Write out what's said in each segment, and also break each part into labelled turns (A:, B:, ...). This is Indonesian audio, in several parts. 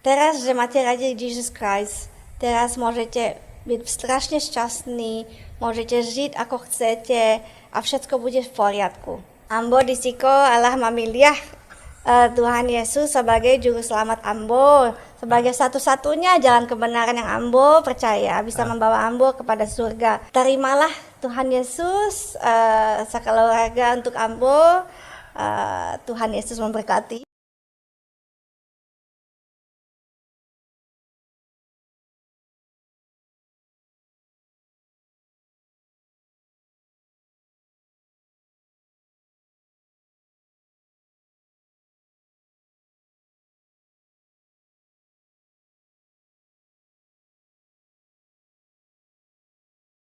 A: Teraz, že máte radi Jesus Christ, teraz môžete byť strašne šťastní, môžete žiť ako chcete a všetko bude v poriadku. Ambo disiko Allah memilih Tuhan Yesus sebagai juru selamat Ambo, sebagai satu-satunya jalan kebenaran yang Ambo percaya bisa membawa Ambo kepada surga. Terimalah Tuhan Yesus sekeluarga untuk Ambo. Tuhan Yesus memberkati.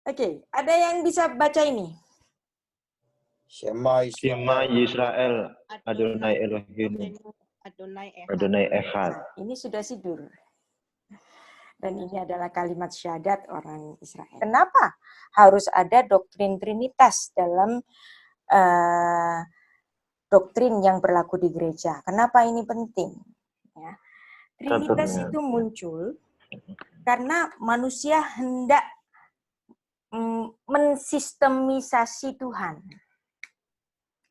B: Oke, ada yang bisa baca ini?
C: Shema
D: Shema Yisrael, Adonai Elohim, Adonai Echad.
B: Ini sudah sidur. Dan ini adalah kalimat syahadat orang Israel. Kenapa harus ada doktrin Trinitas dalam doktrin yang berlaku di gereja? Kenapa ini penting? Ya. Trinitas itu muncul karena manusia hendak mensistemisasi Tuhan.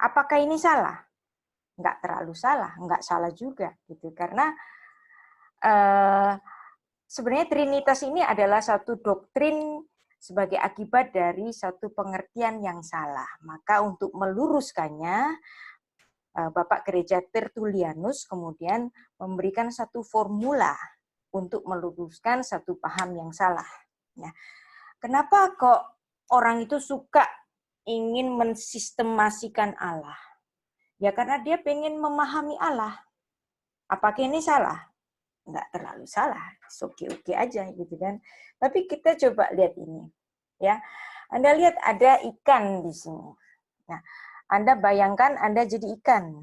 B: Apakah ini salah? Enggak terlalu salah, enggak salah juga gitu. Karena sebenarnya Trinitas ini adalah satu doktrin sebagai akibat dari satu pengertian yang salah. Maka untuk meluruskannya, Bapak Gereja Tertullianus kemudian memberikan satu formula untuk meluruskan satu paham yang salah. Ya. Kenapa kok orang itu suka ingin mensistemasikan Allah? Ya karena dia pengen memahami Allah. Apakah ini salah? Enggak terlalu salah, oke-oke aja gitu kan. Tapi kita coba lihat ini. Ya, Anda lihat ada ikan di sini. Nah, Anda bayangkan Anda jadi ikan.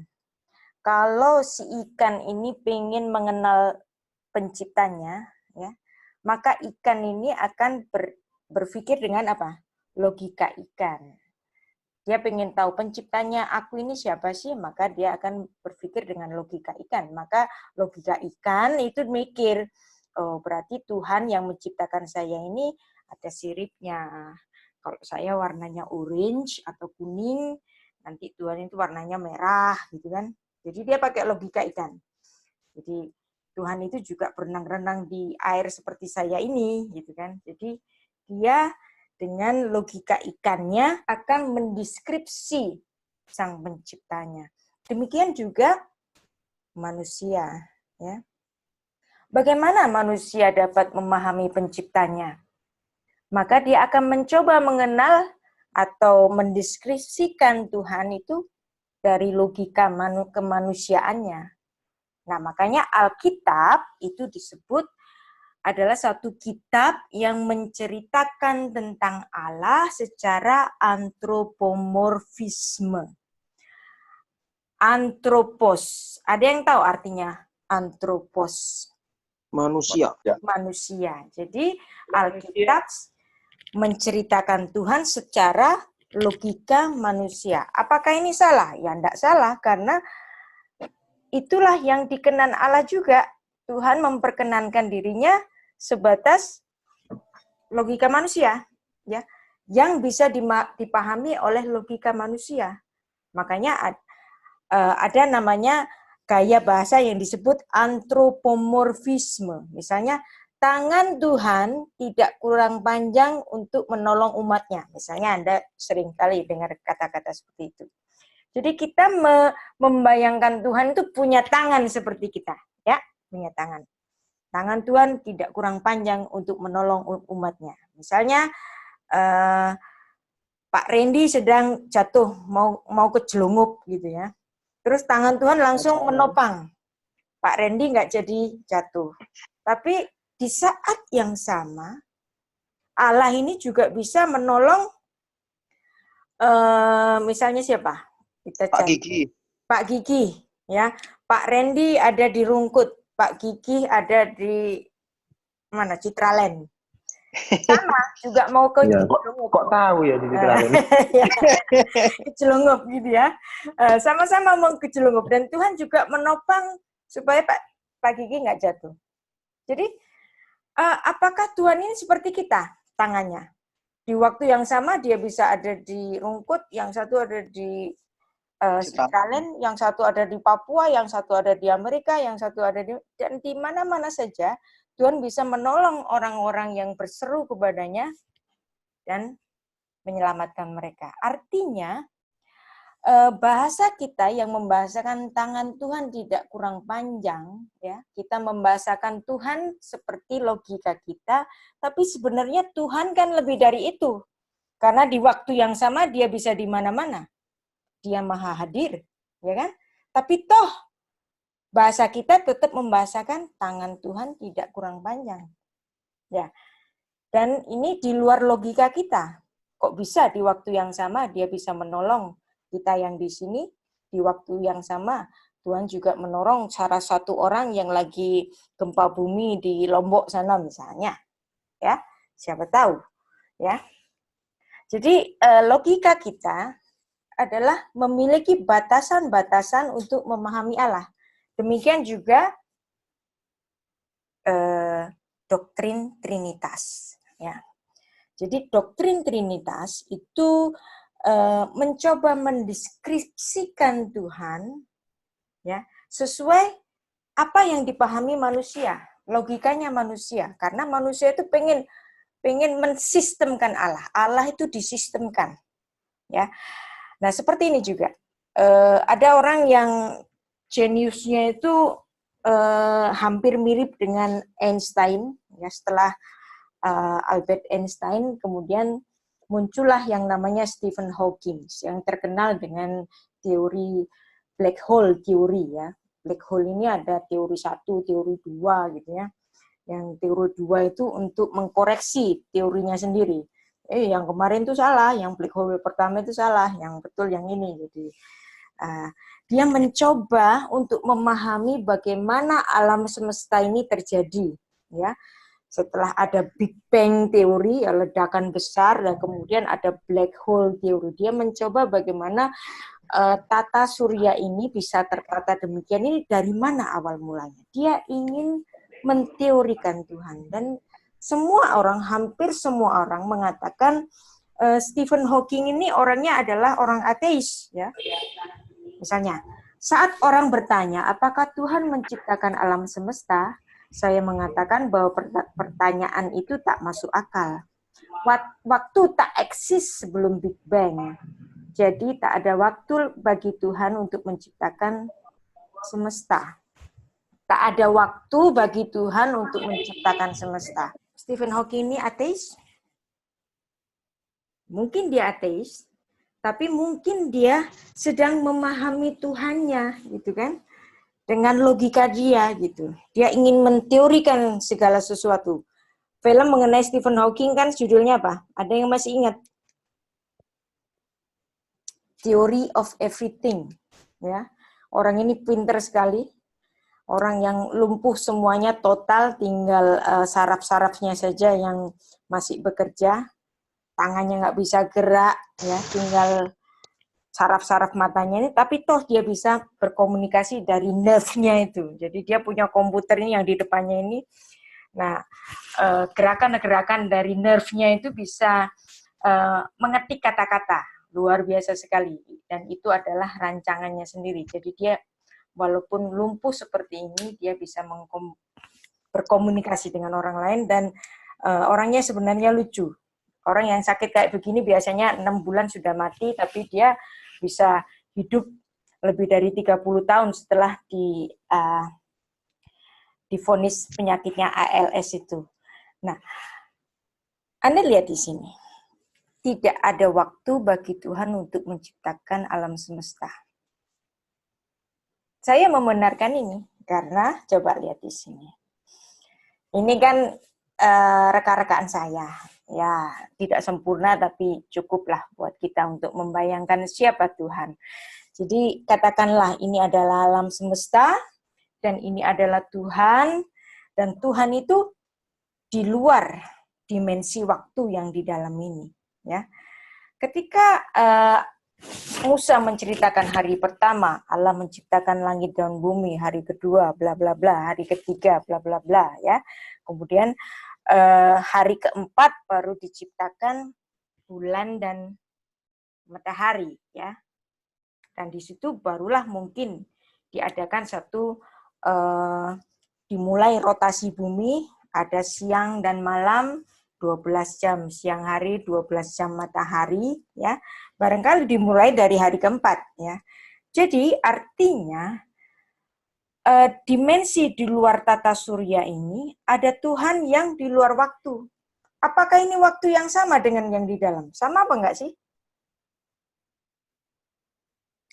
B: Kalau si ikan ini pengen mengenal penciptanya, ya, maka ikan ini akan berpikir dengan apa? Logika ikan. Dia pengen tahu penciptanya, aku ini siapa sih? Maka dia akan berpikir dengan logika ikan. Maka logika ikan itu mikir, oh berarti Tuhan yang menciptakan saya ini ada siripnya. Kalau saya warnanya orange atau kuning, nanti Tuhan itu warnanya merah, gitu kan. Jadi dia pakai logika ikan. Jadi Tuhan itu juga berenang-renang di air seperti saya ini, gitu kan. Jadi dia dengan logika ikannya akan mendeskripsi sang penciptanya. Demikian juga manusia. Ya. Bagaimana manusia dapat memahami penciptanya? Maka dia akan mencoba mengenal atau mendeskripsikan Tuhan itu dari logika kemanusiaannya. Nah, makanya Alkitab itu disebut adalah satu kitab yang menceritakan tentang Allah secara antropomorfisme. Antropos. Ada yang tahu artinya antropos?
C: manusia.
B: Manusia. Jadi Alkitab menceritakan Tuhan secara logika manusia. Apakah ini salah? Ya enggak salah, karena itulah yang dikenan Allah juga. Tuhan memperkenankan dirinya sebatas logika manusia, ya, yang bisa dipahami oleh logika manusia. Makanya ada namanya gaya bahasa yang disebut antropomorfisme. Misalnya, tangan Tuhan tidak kurang panjang untuk menolong umatnya. Misalnya Anda sering kali dengar kata-kata seperti itu. Jadi kita membayangkan Tuhan itu punya tangan seperti kita, ya, punya tangan. Tangan Tuhan tidak kurang panjang untuk menolong umatnya. Misalnya Pak Randy sedang jatuh, mau kejelungup gitu ya. Terus tangan Tuhan langsung menopang. Pak Randy nggak jadi jatuh. Tapi di saat yang sama, Allah ini juga bisa menolong misalnya siapa?
C: Pak Gigi.
B: Pak Gigi, ya. Pak Randy ada di Rungkut. Pak Gigi ada di mana? Citraland. Sama, juga mau ke Cicelungup.
D: Kok tahu ya di Citraland?
B: Cicelungup gitu ya. Sama-sama mau ke Cicelungup. Dan Tuhan juga menopang supaya Pak Gigi nggak jatuh. Jadi apakah Tuhan ini seperti kita tangannya? Di waktu yang sama dia bisa ada di Rungkut, yang satu ada di Australia, yang satu ada di Papua, yang satu ada di Amerika, yang satu ada dan di mana-mana saja Tuhan bisa menolong orang-orang yang berseru kepadanya dan menyelamatkan mereka. Artinya bahasa kita yang membahasakan tangan Tuhan tidak kurang panjang, ya. Kita membahasakan Tuhan seperti logika kita, tapi sebenarnya Tuhan kan lebih dari itu. Karena di waktu yang sama dia bisa di mana-mana. Dia maha hadir, ya kan? Tapi toh bahasa kita tetap membahasakan tangan Tuhan tidak kurang panjang. Ya. Dan ini di luar logika kita. Kok bisa di waktu yang sama dia bisa menolong kita yang di sini, di waktu yang sama Tuhan juga menolong salah satu orang yang lagi gempa bumi di Lombok sana misalnya. Ya, siapa tahu, ya. Jadi logika kita adalah memiliki batasan-batasan untuk memahami Allah. Demikian juga doktrin Trinitas. Ya. Jadi doktrin Trinitas itu mencoba mendeskripsikan Tuhan, ya, sesuai apa yang dipahami manusia, logikanya manusia. Karena manusia itu pengen mensistemkan Allah. Allah itu disistemkan, ya. Nah, seperti ini juga. Ada orang yang jeniusnya itu hampir mirip dengan Einstein, ya. Setelah Albert Einstein, kemudian muncullah yang namanya Stephen Hawking, yang terkenal dengan teori black hole teori, ya. Black hole ini ada teori 1, teori 2 gitu ya. Yang teori 2 itu untuk mengkoreksi teorinya sendiri. Yang kemarin itu salah, yang black hole pertama itu salah, yang betul yang ini. Jadi dia mencoba untuk memahami bagaimana alam semesta ini terjadi, ya. Setelah ada Big Bang teori, ledakan besar, dan kemudian ada black hole teori. Dia mencoba bagaimana tata surya ini bisa tertata demikian. Ini dari mana awal mulanya? Dia ingin menteorikan Tuhan. Dan semua orang, hampir semua orang mengatakan Stephen Hawking ini orangnya adalah orang ateis. Ya. Misalnya, saat orang bertanya, apakah Tuhan menciptakan alam semesta? Saya mengatakan bahwa pertanyaan itu tak masuk akal. Waktu tak eksis sebelum Big Bang. Jadi tak ada waktu bagi Tuhan untuk menciptakan semesta. Tak ada waktu bagi Tuhan untuk menciptakan semesta. Stephen Hawking ini ateis? Mungkin dia ateis, tapi mungkin dia sedang memahami Tuhannya, gitu kan? Dengan logika dia gitu. Dia ingin menteorikan segala sesuatu. Film mengenai Stephen Hawking kan judulnya apa? Ada yang masih ingat? Theory of Everything. Ya. Orang ini pintar sekali. Orang yang lumpuh semuanya total, tinggal saraf-sarafnya saja yang masih bekerja. Tangannya nggak bisa gerak, ya, tinggal saraf-saraf matanya ini, tapi toh dia bisa berkomunikasi dari nerve-nya itu. Jadi dia punya komputer ini yang di depannya ini. Nah, gerakan-gerakan dari nerve-nya itu bisa mengetik kata-kata. Luar biasa sekali. Dan itu adalah rancangannya sendiri. Jadi dia walaupun lumpuh seperti ini, dia bisa berkomunikasi dengan orang lain dan orangnya sebenarnya lucu. Orang yang sakit kayak begini biasanya 6 bulan sudah mati, tapi dia bisa hidup lebih dari 30 tahun setelah divonis penyakitnya ALS itu. Nah, Anda lihat di sini. Tidak ada waktu bagi Tuhan untuk menciptakan alam semesta. Saya membenarkan ini karena coba lihat di sini. Ini kan rekan-rekan saya. Ya, tidak sempurna tapi cukuplah buat kita untuk membayangkan siapa Tuhan. Jadi katakanlah ini adalah alam semesta dan ini adalah Tuhan, dan Tuhan itu di luar dimensi waktu yang di dalam ini, ya. Ketika Musa menceritakan hari pertama, Allah menciptakan langit dan bumi, hari kedua, bla bla bla, hari ketiga, bla bla bla, ya. Kemudian hari keempat baru diciptakan bulan dan matahari, ya. Dan di situ barulah mungkin diadakan satu dimulai rotasi bumi, ada siang dan malam 12 jam, siang hari 12 jam matahari, ya. Barangkali dimulai dari hari keempat, ya. Jadi artinya dimensi di luar tata surya ini ada Tuhan yang di luar waktu. Apakah ini waktu yang sama dengan yang di dalam? Sama apa enggak sih?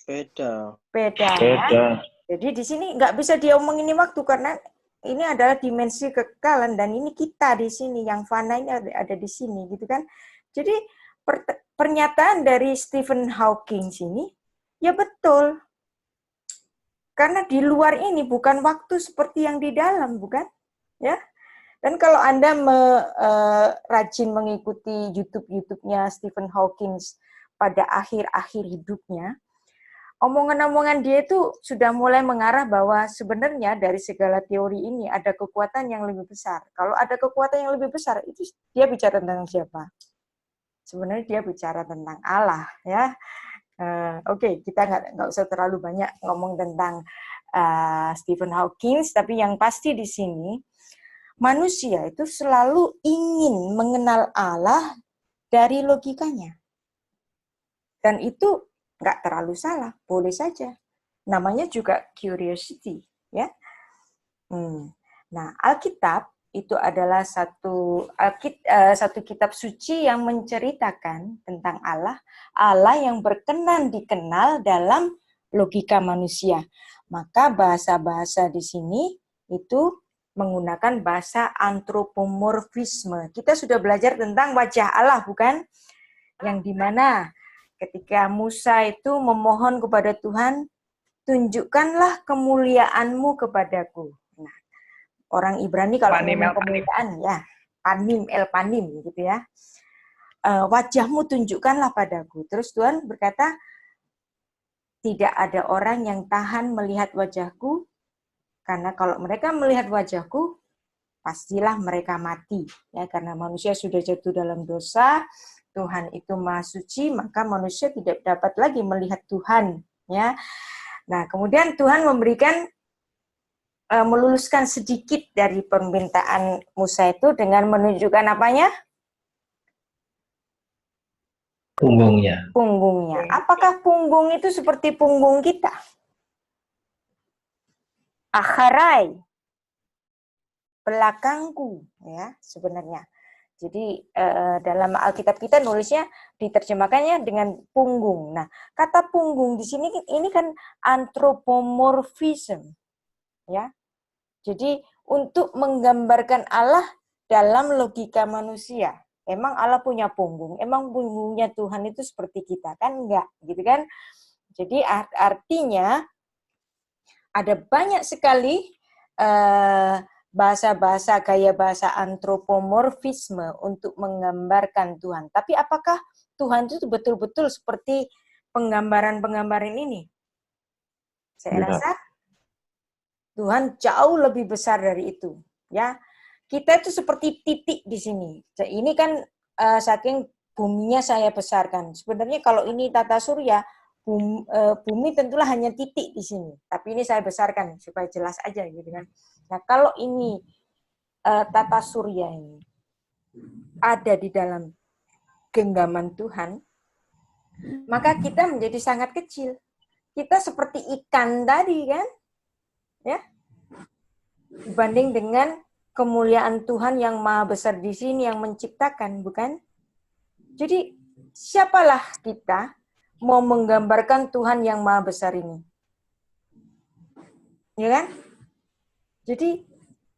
C: Beda.
B: Beda.
D: Beda.
B: Jadi di sini nggak bisa diomongin ini waktu karena ini adalah dimensi kekekalan dan ini kita di sini yang fana ini ada di sini gitu kan. Jadi pernyataan dari Stephen Hawking sini ya betul. Karena di luar ini bukan waktu seperti yang di dalam, bukan? Ya. Dan kalau Anda rajin mengikuti YouTube-nya Stephen Hawking pada akhir-akhir hidupnya, omongan-omongan dia itu sudah mulai mengarah bahwa sebenarnya dari segala teori ini ada kekuatan yang lebih besar. Kalau ada kekuatan yang lebih besar, itu dia bicara tentang siapa? Sebenarnya dia bicara tentang Allah, ya. Oke, kita nggak usah terlalu banyak ngomong tentang Stephen Hawking, tapi yang pasti di sini manusia itu selalu ingin mengenal Allah dari logikanya, dan itu nggak terlalu salah, boleh saja. Namanya juga curiosity, ya. Nah, Alkitab itu adalah satu kitab suci yang menceritakan tentang Allah, Allah yang berkenan dikenal dalam logika manusia. Maka bahasa-bahasa di sini itu menggunakan bahasa antropomorfisme. Kita sudah belajar tentang wajah Allah, bukan? Yang dimana ketika Musa itu memohon kepada Tuhan, tunjukkanlah kemuliaan-Mu kepadaku. Nah, orang Ibrani kalau ngomong kemuliaan, ya, panim, el panim, gitu ya. Wajah-Mu tunjukkanlah padaku. Terus Tuhan berkata, tidak ada orang yang tahan melihat wajahku, karena kalau mereka melihat wajahku, pastilah mereka mati. Ya, karena manusia sudah jatuh dalam dosa, Tuhan itu Maha Suci, maka manusia tidak dapat lagi melihat Tuhan. Ya. Nah, kemudian Tuhan memberikan, meluluskan sedikit dari permintaan Musa itu dengan menunjukkan apanya?
D: Punggungnya.
B: Punggungnya. Apakah punggung itu seperti punggung kita? Akharai, belakangku, ya sebenarnya. Jadi dalam Alkitab kita nulisnya diterjemahkannya dengan punggung. Nah, kata punggung di sini ini kan antropomorfism, ya. Jadi untuk menggambarkan Allah dalam logika manusia. Emang Allah punya punggung? Emang punggungnya Tuhan itu seperti kita? Kan enggak, gitu kan? Jadi artinya ada banyak sekali bahasa-bahasa, gaya bahasa antropomorfisme untuk menggambarkan Tuhan. Tapi apakah Tuhan itu betul-betul seperti penggambaran-penggambaran ini? Saya rasa Tuhan jauh lebih besar dari itu. Ya, kita itu seperti titik di sini. Ini kan saking buminya saya besarkan. Sebenarnya kalau ini tata surya, bumi tentulah hanya titik di sini. Tapi ini saya besarkan supaya jelas aja gitu kan. Nah, kalau ini tata surya ini ada di dalam genggaman Tuhan, maka kita menjadi sangat kecil. Kita seperti ikan tadi kan, ya, dibanding dengan kemuliaan Tuhan yang maha besar di sini yang menciptakan, bukan? Jadi siapalah kita mau menggambarkan Tuhan yang maha besar ini? Ya kan? Jadi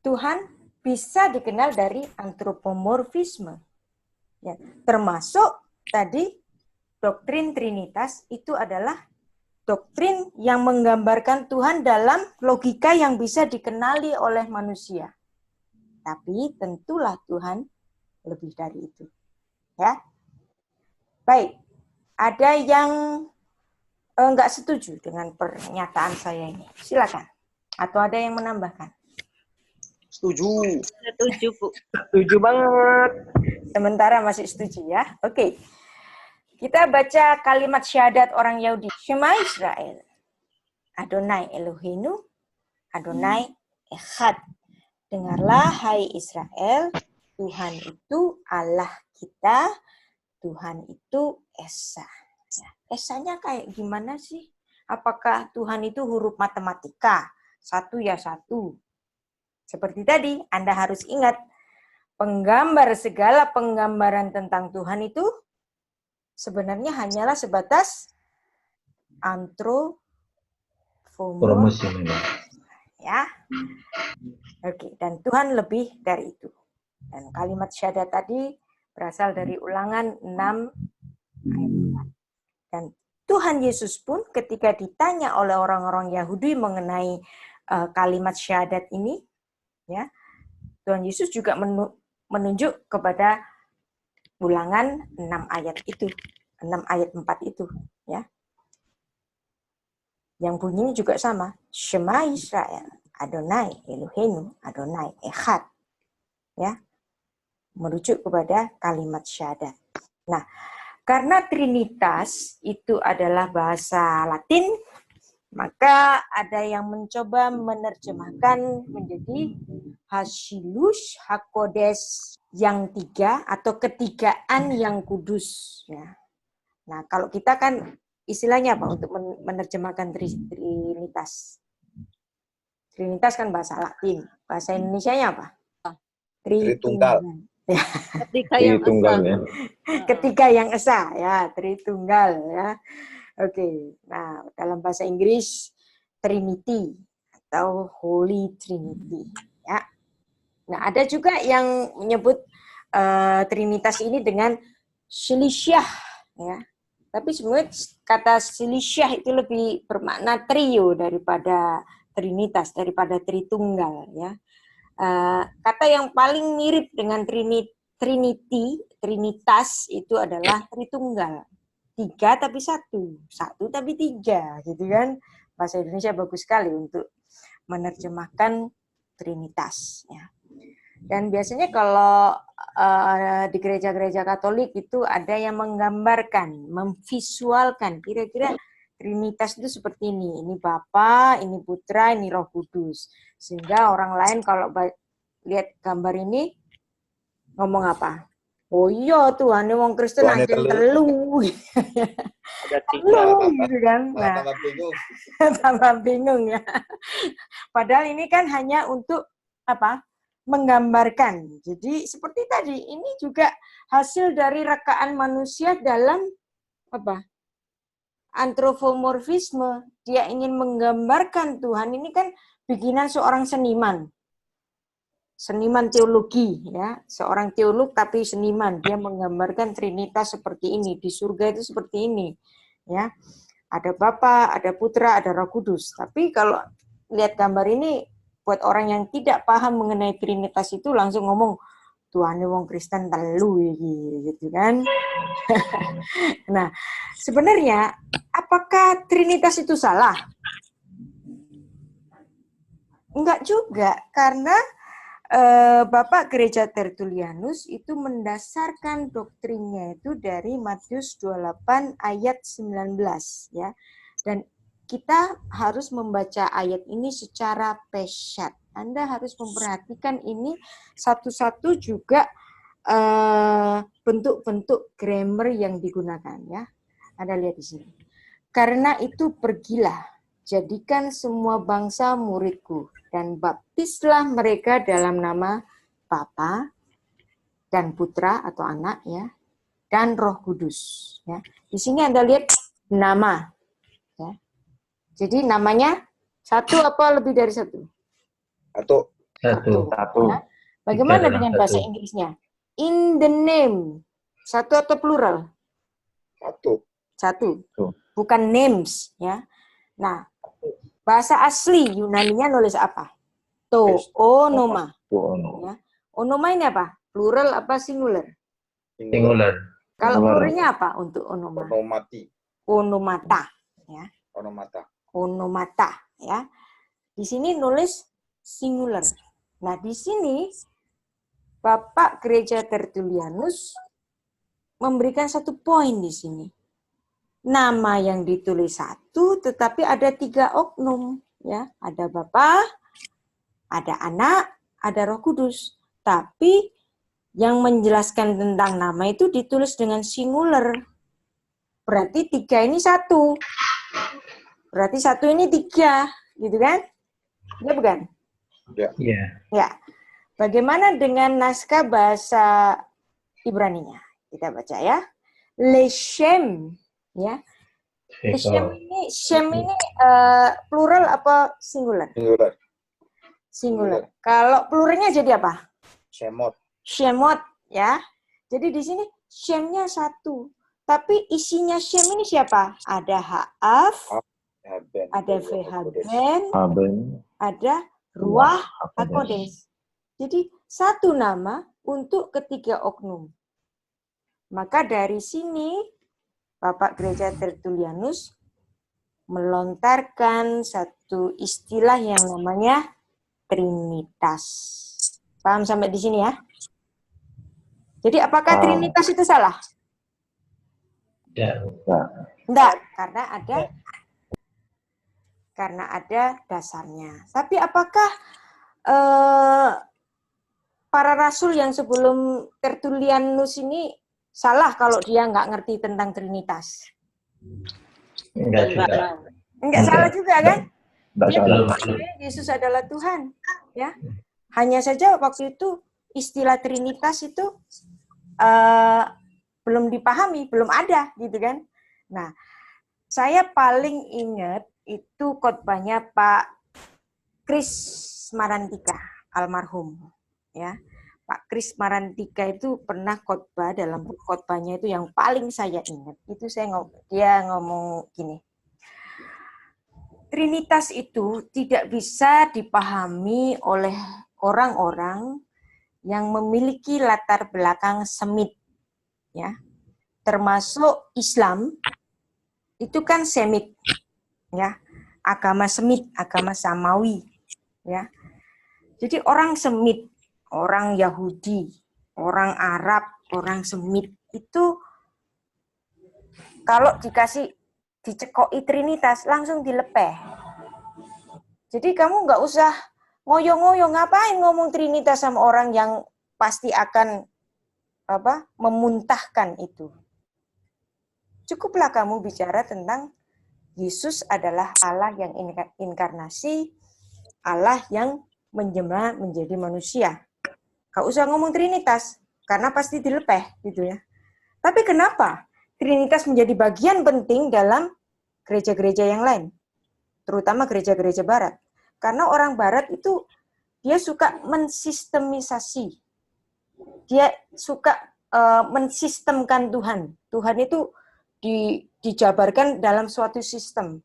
B: Tuhan bisa dikenal dari antropomorfisme. Ya, termasuk tadi doktrin Trinitas itu adalah doktrin yang menggambarkan Tuhan dalam logika yang bisa dikenali oleh manusia. Tapi tentulah Tuhan lebih dari itu. Ya. Baik. Ada yang nggak setuju dengan pernyataan saya ini? Silakan. Atau ada yang menambahkan?
C: Setuju.
E: Setuju, Bu.
F: Setuju banget.
B: Sementara masih setuju ya. Oke. Kita baca kalimat syahadat orang Yahudi. Shema Israel. Adonai Eloheinu. Adonai Echad. Dengarlah hai Israel. Tuhan itu Allah kita. Tuhan itu Esa. Ya, Esanya kayak gimana sih? Apakah Tuhan itu huruf matematika? Satu ya satu. Seperti tadi, Anda harus ingat, penggambar segala penggambaran tentang Tuhan itu sebenarnya hanyalah sebatas
D: Promosi
B: antropomorfis.
D: memang.
B: Ya. Oke, dan Tuhan lebih dari itu. Dan kalimat syahadat tadi berasal dari Ulangan 6 ayat 4. Dan Tuhan Yesus pun ketika ditanya oleh orang-orang Yahudi mengenai kalimat syahadat ini, ya, Tuhan Yesus juga menunjuk kepada Ulangan 6 ayat itu, 6 ayat 4 itu, ya. Yang bunyinya juga sama, Shema Israel, Adonai Eloheinu, Adonai Echad. Ya. Merujuk kepada kalimat syahadat. Nah, karena Trinitas itu adalah bahasa Latin, maka ada yang mencoba menerjemahkan menjadi Hashilus Hakodes yang tiga atau ketigaan yang kudus. Ya. Nah, kalau kita kan istilahnya apa untuk menerjemahkan Trinitas? Trinitas kan bahasa Latin. Bahasa Indonesianya apa?
G: Tritunggal.
B: Ya.
E: Ketika yang
D: Tunggal
E: asal.
D: ya.
B: Ketiga yang esa, ya, Tritunggal, ya. Oke, nah dalam bahasa Inggris Trinity atau Holy Trinity, ya. Nah ada juga yang menyebut Trinitas ini dengan Shilisyah, ya. Tapi sebenarnya kata Shilisyah itu lebih bermakna trio daripada Trinitas, daripada Tritunggal, ya. Kata yang paling mirip dengan Trinitas itu adalah Tritunggal. 3 tapi 1, 1 tapi 3, gitu kan. Bahasa Indonesia bagus sekali untuk menerjemahkan Trinitas. Ya. Dan biasanya kalau di gereja-gereja Katolik itu ada yang menggambarkan, memvisualkan kira-kira Trinitas itu seperti ini. Ini Bapa, ini Putra, ini Roh Kudus. Sehingga orang lain kalau lihat gambar ini ngomong apa? Oh iya Tuhan, wong Kristen
G: Tuhan
B: anjing
G: telu.
B: telu.
F: Ada
B: Telu gitu kan. Nah,
G: Tambah bingung.
B: tambah bingung ya. Padahal ini kan hanya untuk apa? Menggambarkan. Jadi seperti tadi, ini juga hasil dari rekaan manusia dalam apa? Antropomorfisme. Dia ingin menggambarkan Tuhan. Ini kan bikinan seorang seniman. Seniman teologi, ya, seorang teolog tapi seniman. Dia menggambarkan Trinitas seperti ini, di surga itu seperti ini, ya. Ada Bapa, ada Putra, ada Roh Kudus. Tapi kalau lihat gambar ini, buat orang yang tidak paham mengenai Trinitas itu langsung ngomong Tuhan wong Kristen telu gitu kan. Nah, sebenarnya apakah Trinitas itu salah? Enggak juga, karena Bapak Gereja Tertullianus itu mendasarkan doktrinnya itu dari Matius 28 ayat 19 ya. Dan kita harus membaca ayat ini secara pesyat. Anda harus memperhatikan ini satu-satu juga bentuk-bentuk grammar yang digunakan ya. Anda lihat di sini. Karena itu pergilah, jadikan semua bangsa muridku dan baptislah mereka dalam nama Bapa dan Putra atau Anak ya dan Roh Kudus ya. Di sini Anda lihat nama ya. Jadi namanya satu apa lebih dari satu?
D: Satu.
B: Ya. Bagaimana
D: Bicara
B: dengan
D: satu.
B: bahasa Inggrisnya? In the name. Satu atau plural?
G: Satu.
B: Satu.
D: Satu.
B: Bukan names ya. Nah, bahasa asli Yunaninya nulis apa? Onoma. Ya. Onoma ini apa? Plural apa singular?
D: Singular.
B: Kalau
D: Singular.
B: pluralnya apa untuk onoma?
G: Onomati.
B: Onomata. ya.
G: Onomata.
B: Ya. Di sini nulis singular. Nah, di sini Bapak Gereja Tertullianus memberikan satu poin di sini. Nama yang ditulis satu, tetapi ada 3 oknum. Ya, ada Bapa, ada Anak, ada Roh Kudus. Tapi yang menjelaskan tentang nama itu ditulis dengan singular. Berarti 3 ini 1. Berarti 1 ini 3, gitu kan? Ya bukan?
D: Iya.
B: Ya. Bagaimana dengan naskah bahasa Ibraninya? Kita baca ya. Leshem, ya. Shem ini plural apa singular? Singular. Kalau pluralnya jadi apa? Shemot, ya. Jadi di sini Shemnya 1. Tapi isinya Shem ini siapa? Ada Ha'af, ada Vehaben, ada Ruah HaKodes. Jadi 1 nama untuk ketiga oknum. Maka dari sini Bapak Gereja Tertullianus melontarkan satu istilah yang namanya Trinitas. Paham sampai di sini ya? Jadi apakah Trinitas itu salah? Enggak, karena ada dasarnya. Tapi apakah para rasul yang sebelum Tertullianus ini salah kalau dia nggak ngerti tentang Trinitas? Enggak salah juga kan? Dia percaya Yesus adalah Tuhan, ya. Hanya saja waktu itu istilah Trinitas itu belum dipahami, belum ada, gitu kan? Nah, saya paling ingat itu khotbahnya Pak Kris Marantika, almarhum, ya. Pak Kris Marantika itu pernah khotbah, dalam khotbahnya itu yang paling saya ingat itu dia ngomong gini. Trinitas itu tidak bisa dipahami oleh orang-orang yang memiliki latar belakang Semit, ya. Termasuk Islam itu kan Semit, ya. Agama Semit, agama Samawi, ya. Jadi orang Semit, orang Yahudi, orang Arab, orang Semit itu kalau dicekoki Trinitas langsung dilepeh. Jadi kamu nggak usah ngoyo-ngoyo, ngapain ngomong Trinitas sama orang yang pasti akan memuntahkan itu. Cukuplah kamu bicara tentang Yesus adalah Allah yang inkarnasi, Allah yang menjelma menjadi manusia. Gak usah ngomong Trinitas, karena pasti dilepeh, gitu ya. Tapi kenapa Trinitas menjadi bagian penting dalam gereja-gereja yang lain? Terutama gereja-gereja Barat. Karena orang Barat itu, dia suka mensistemisasi. Dia suka mensistemkan Tuhan. Tuhan itu dijabarkan dalam suatu sistem.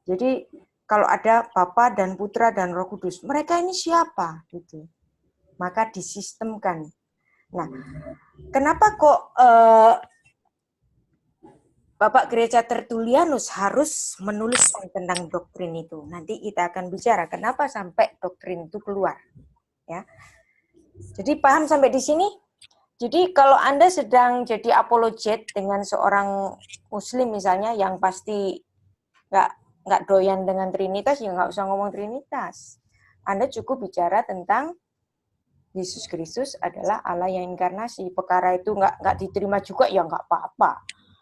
B: Jadi, kalau ada Bapa dan Putra dan Roh Kudus, mereka ini siapa? Gitu. Maka disistemkan. Nah, kenapa kok Bapak Gereja Tertullianus harus menuliskan tentang doktrin itu? Nanti kita akan bicara kenapa sampai doktrin itu keluar. Ya. Jadi paham sampai di sini? Jadi kalau Anda sedang jadi apologet dengan seorang Muslim misalnya yang pasti nggak doyan dengan Trinitas, ya nggak usah ngomong Trinitas. Anda cukup bicara tentang Yesus Kristus adalah Allah yang inkarnasi. Perkara itu nggak diterima juga, ya nggak apa-apa.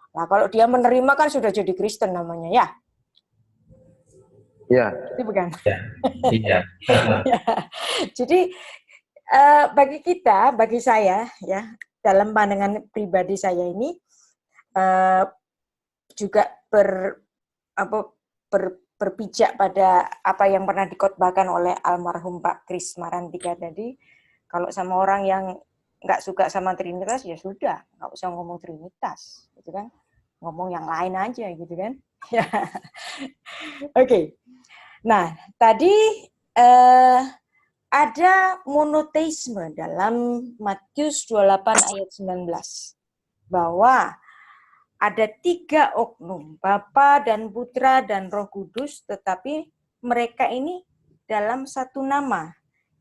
B: Nah, kalau dia menerima kan sudah jadi Kristen namanya, ya?
C: Iya.
B: Itu bukan?
D: Iya.
B: Jadi, bagi saya, ya, dalam pandangan pribadi saya ini, juga berpijak pada apa yang pernah dikhotbahkan oleh almarhum Pak Kris Marantika tadi. Kalau sama orang yang nggak suka sama Trinitas, ya sudah, nggak usah ngomong Trinitas, gitu kan? Ngomong yang lain aja, gitu kan? Oke. Nah, tadi ada monoteisme dalam Matius 28 ayat 19 bahwa ada 3 oknum, Bapa dan Putra dan Roh Kudus, tetapi mereka ini dalam satu nama.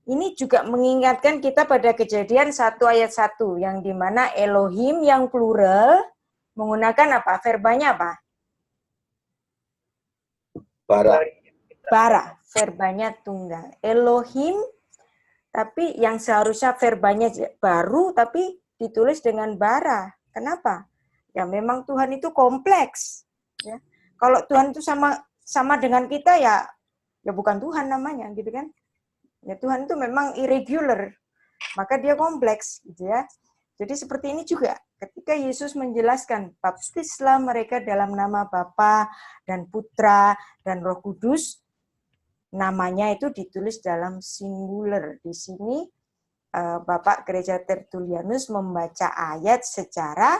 B: Ini juga mengingatkan kita pada Kejadian 1 ayat 1, yang dimana Elohim yang plural menggunakan apa? Verbanya apa?
C: Bara.
B: Bara, verbanya tunggal. Elohim, tapi yang seharusnya verbanya baru, tapi ditulis dengan bara. Kenapa? Ya memang Tuhan itu kompleks. Ya. Kalau Tuhan itu sama dengan kita, ya bukan Tuhan namanya, gitu kan? Ya Tuhan itu memang irregular, maka dia kompleks, gitu ya. Jadi seperti ini juga, ketika Yesus menjelaskan, baptislah mereka dalam nama Bapa dan Putra dan Roh Kudus, namanya itu ditulis dalam singular. Di sini Bapak Gereja Tertullianus membaca ayat secara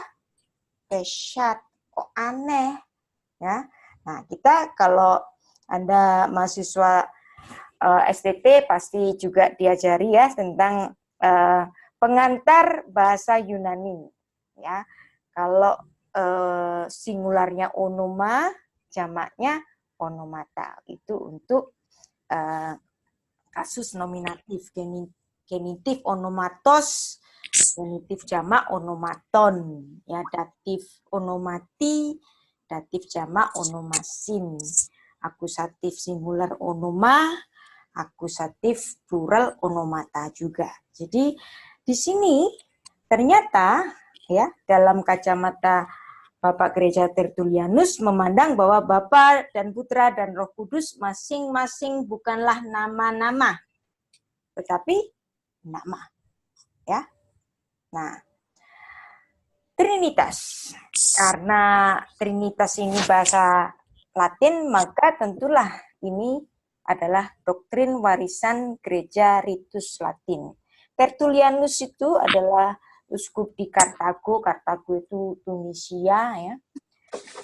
B: pesyat, kok aneh, ya. Nah, kita kalau Anda mahasiswa STT pasti juga diajari ya tentang pengantar bahasa Yunani, ya. Kalau singularnya onoma, jamaknya onomata. Itu untuk kasus nominatif, genitif onomatos, genitif jamak onomaton, ya, datif onomati, datif jamak onomasin, akusatif singular onoma, akusatif plural onomata juga. Jadi di sini ternyata ya dalam kacamata Bapak Gereja Tertullianus memandang bahwa Bapa dan Putra dan Roh Kudus masing-masing bukanlah nama-nama, tetapi nama. Ya. Nah, Trinitas. Karena Trinitas ini bahasa Latin, maka tentulah ini adalah doktrin warisan gereja Ritus Latin. Tertullianus itu adalah uskup di Kartago. Kartago itu Tunisia, ya.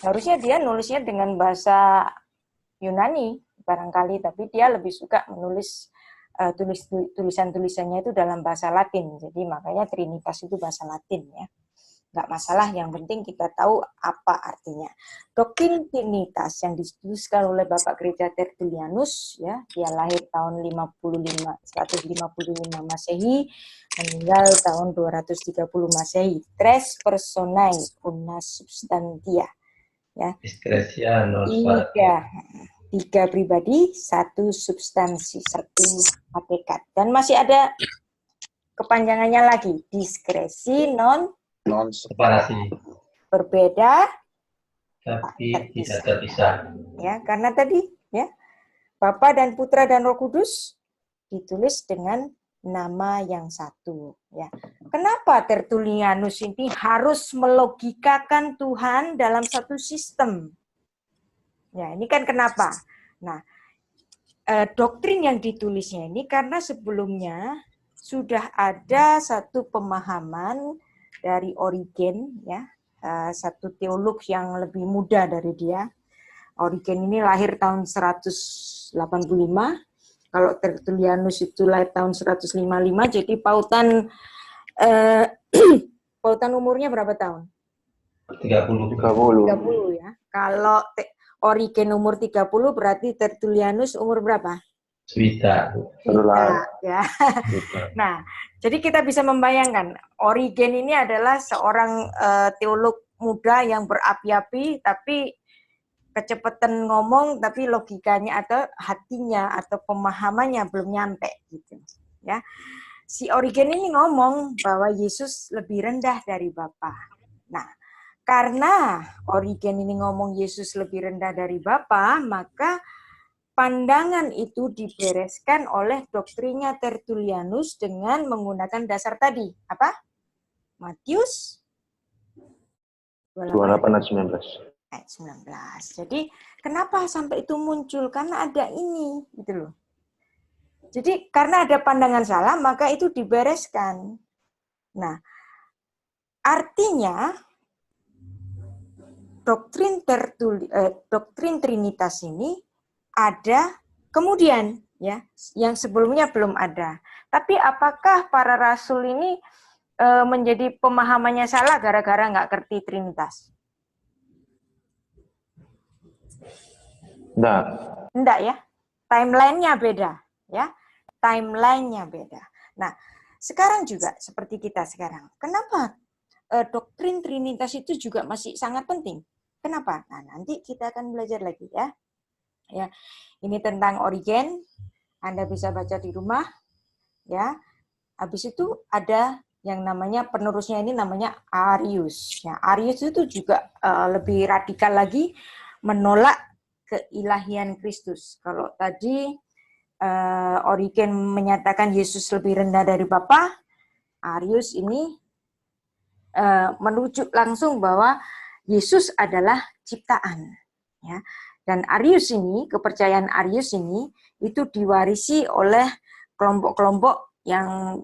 B: Harusnya dia nulisnya dengan bahasa Yunani barangkali, tapi dia lebih suka menulis tulisan-tulisannya itu dalam bahasa Latin. Jadi makanya Trinitas itu bahasa Latin, ya. Nggak masalah, yang penting kita tahu apa artinya. Doktrin Trinitas yang dituliskan oleh Bapak Gereja Tertullianus, ya, dia lahir tahun 155 Masehi, meninggal tahun 230 Masehi. Tres personae una substantia, ya.
D: Discresia non sparatur.
B: Tiga pribadi, satu substansi, satu hakikat. Dan masih ada kepanjangannya lagi, diskresi non
D: Separasi.
B: berbeda
D: Tapi tidak terpisah.
B: Ya, karena tadi ya Bapa dan Putra dan Roh Kudus ditulis dengan nama yang satu, ya. Kenapa Tertullianus ini harus melogikakan Tuhan dalam satu sistem? Ya, ini kan kenapa? Nah, doktrin yang ditulisnya ini karena sebelumnya sudah ada satu pemahaman dari Origen, ya, satu teolog yang lebih muda dari dia. Origen ini lahir tahun 185, kalau Tertullianus itu lahir tahun 155, jadi pautan pautan umurnya berapa tahun? 30 ya. Kalau Origen umur 30, berarti Tertullianus umur berapa?
D: Swita.
B: Ya. Nah, jadi kita bisa membayangkan Origen ini adalah seorang teolog muda yang berapi-api, tapi kecepatan ngomong, tapi logikanya atau hatinya atau pemahamannya belum nyampe, gitu. Ya, si Origen ini ngomong bahwa Yesus lebih rendah dari Bapa. Nah, karena Origen ini ngomong Yesus lebih rendah dari Bapa, maka pandangan itu dibereskan oleh doktrinnya Tertullianus dengan menggunakan dasar tadi. Apa? Matius
C: 28 ayat 19.
B: Ayat 19. Jadi, kenapa sampai itu muncul? Karena ada ini, gitu loh. Jadi, karena ada pandangan salah, maka itu dibereskan. Nah, artinya doktrin Trinitas ini ada kemudian, ya, yang sebelumnya belum ada. Tapi apakah para rasul ini menjadi pemahamannya salah gara-gara nggak ngerti Trinitas?
C: Enggak.
B: Enggak ya. Timeline-nya beda, ya. Timeline-nya beda. Nah, sekarang juga seperti kita sekarang. Kenapa doktrin Trinitas itu juga masih sangat penting? Kenapa? Nah, nanti kita akan belajar lagi ya. Ya, ini tentang Origen. Anda bisa baca di rumah, ya. Habis itu ada yang namanya penerusnya ini namanya Arius. Ya, Arius itu juga lebih radikal lagi, menolak keilahian Kristus. Kalau tadi Origen menyatakan Yesus lebih rendah dari Bapa, Arius ini merujuk langsung bahwa Yesus adalah ciptaan. Ya. Dan Arius ini, kepercayaan Arius ini, itu diwarisi oleh kelompok-kelompok yang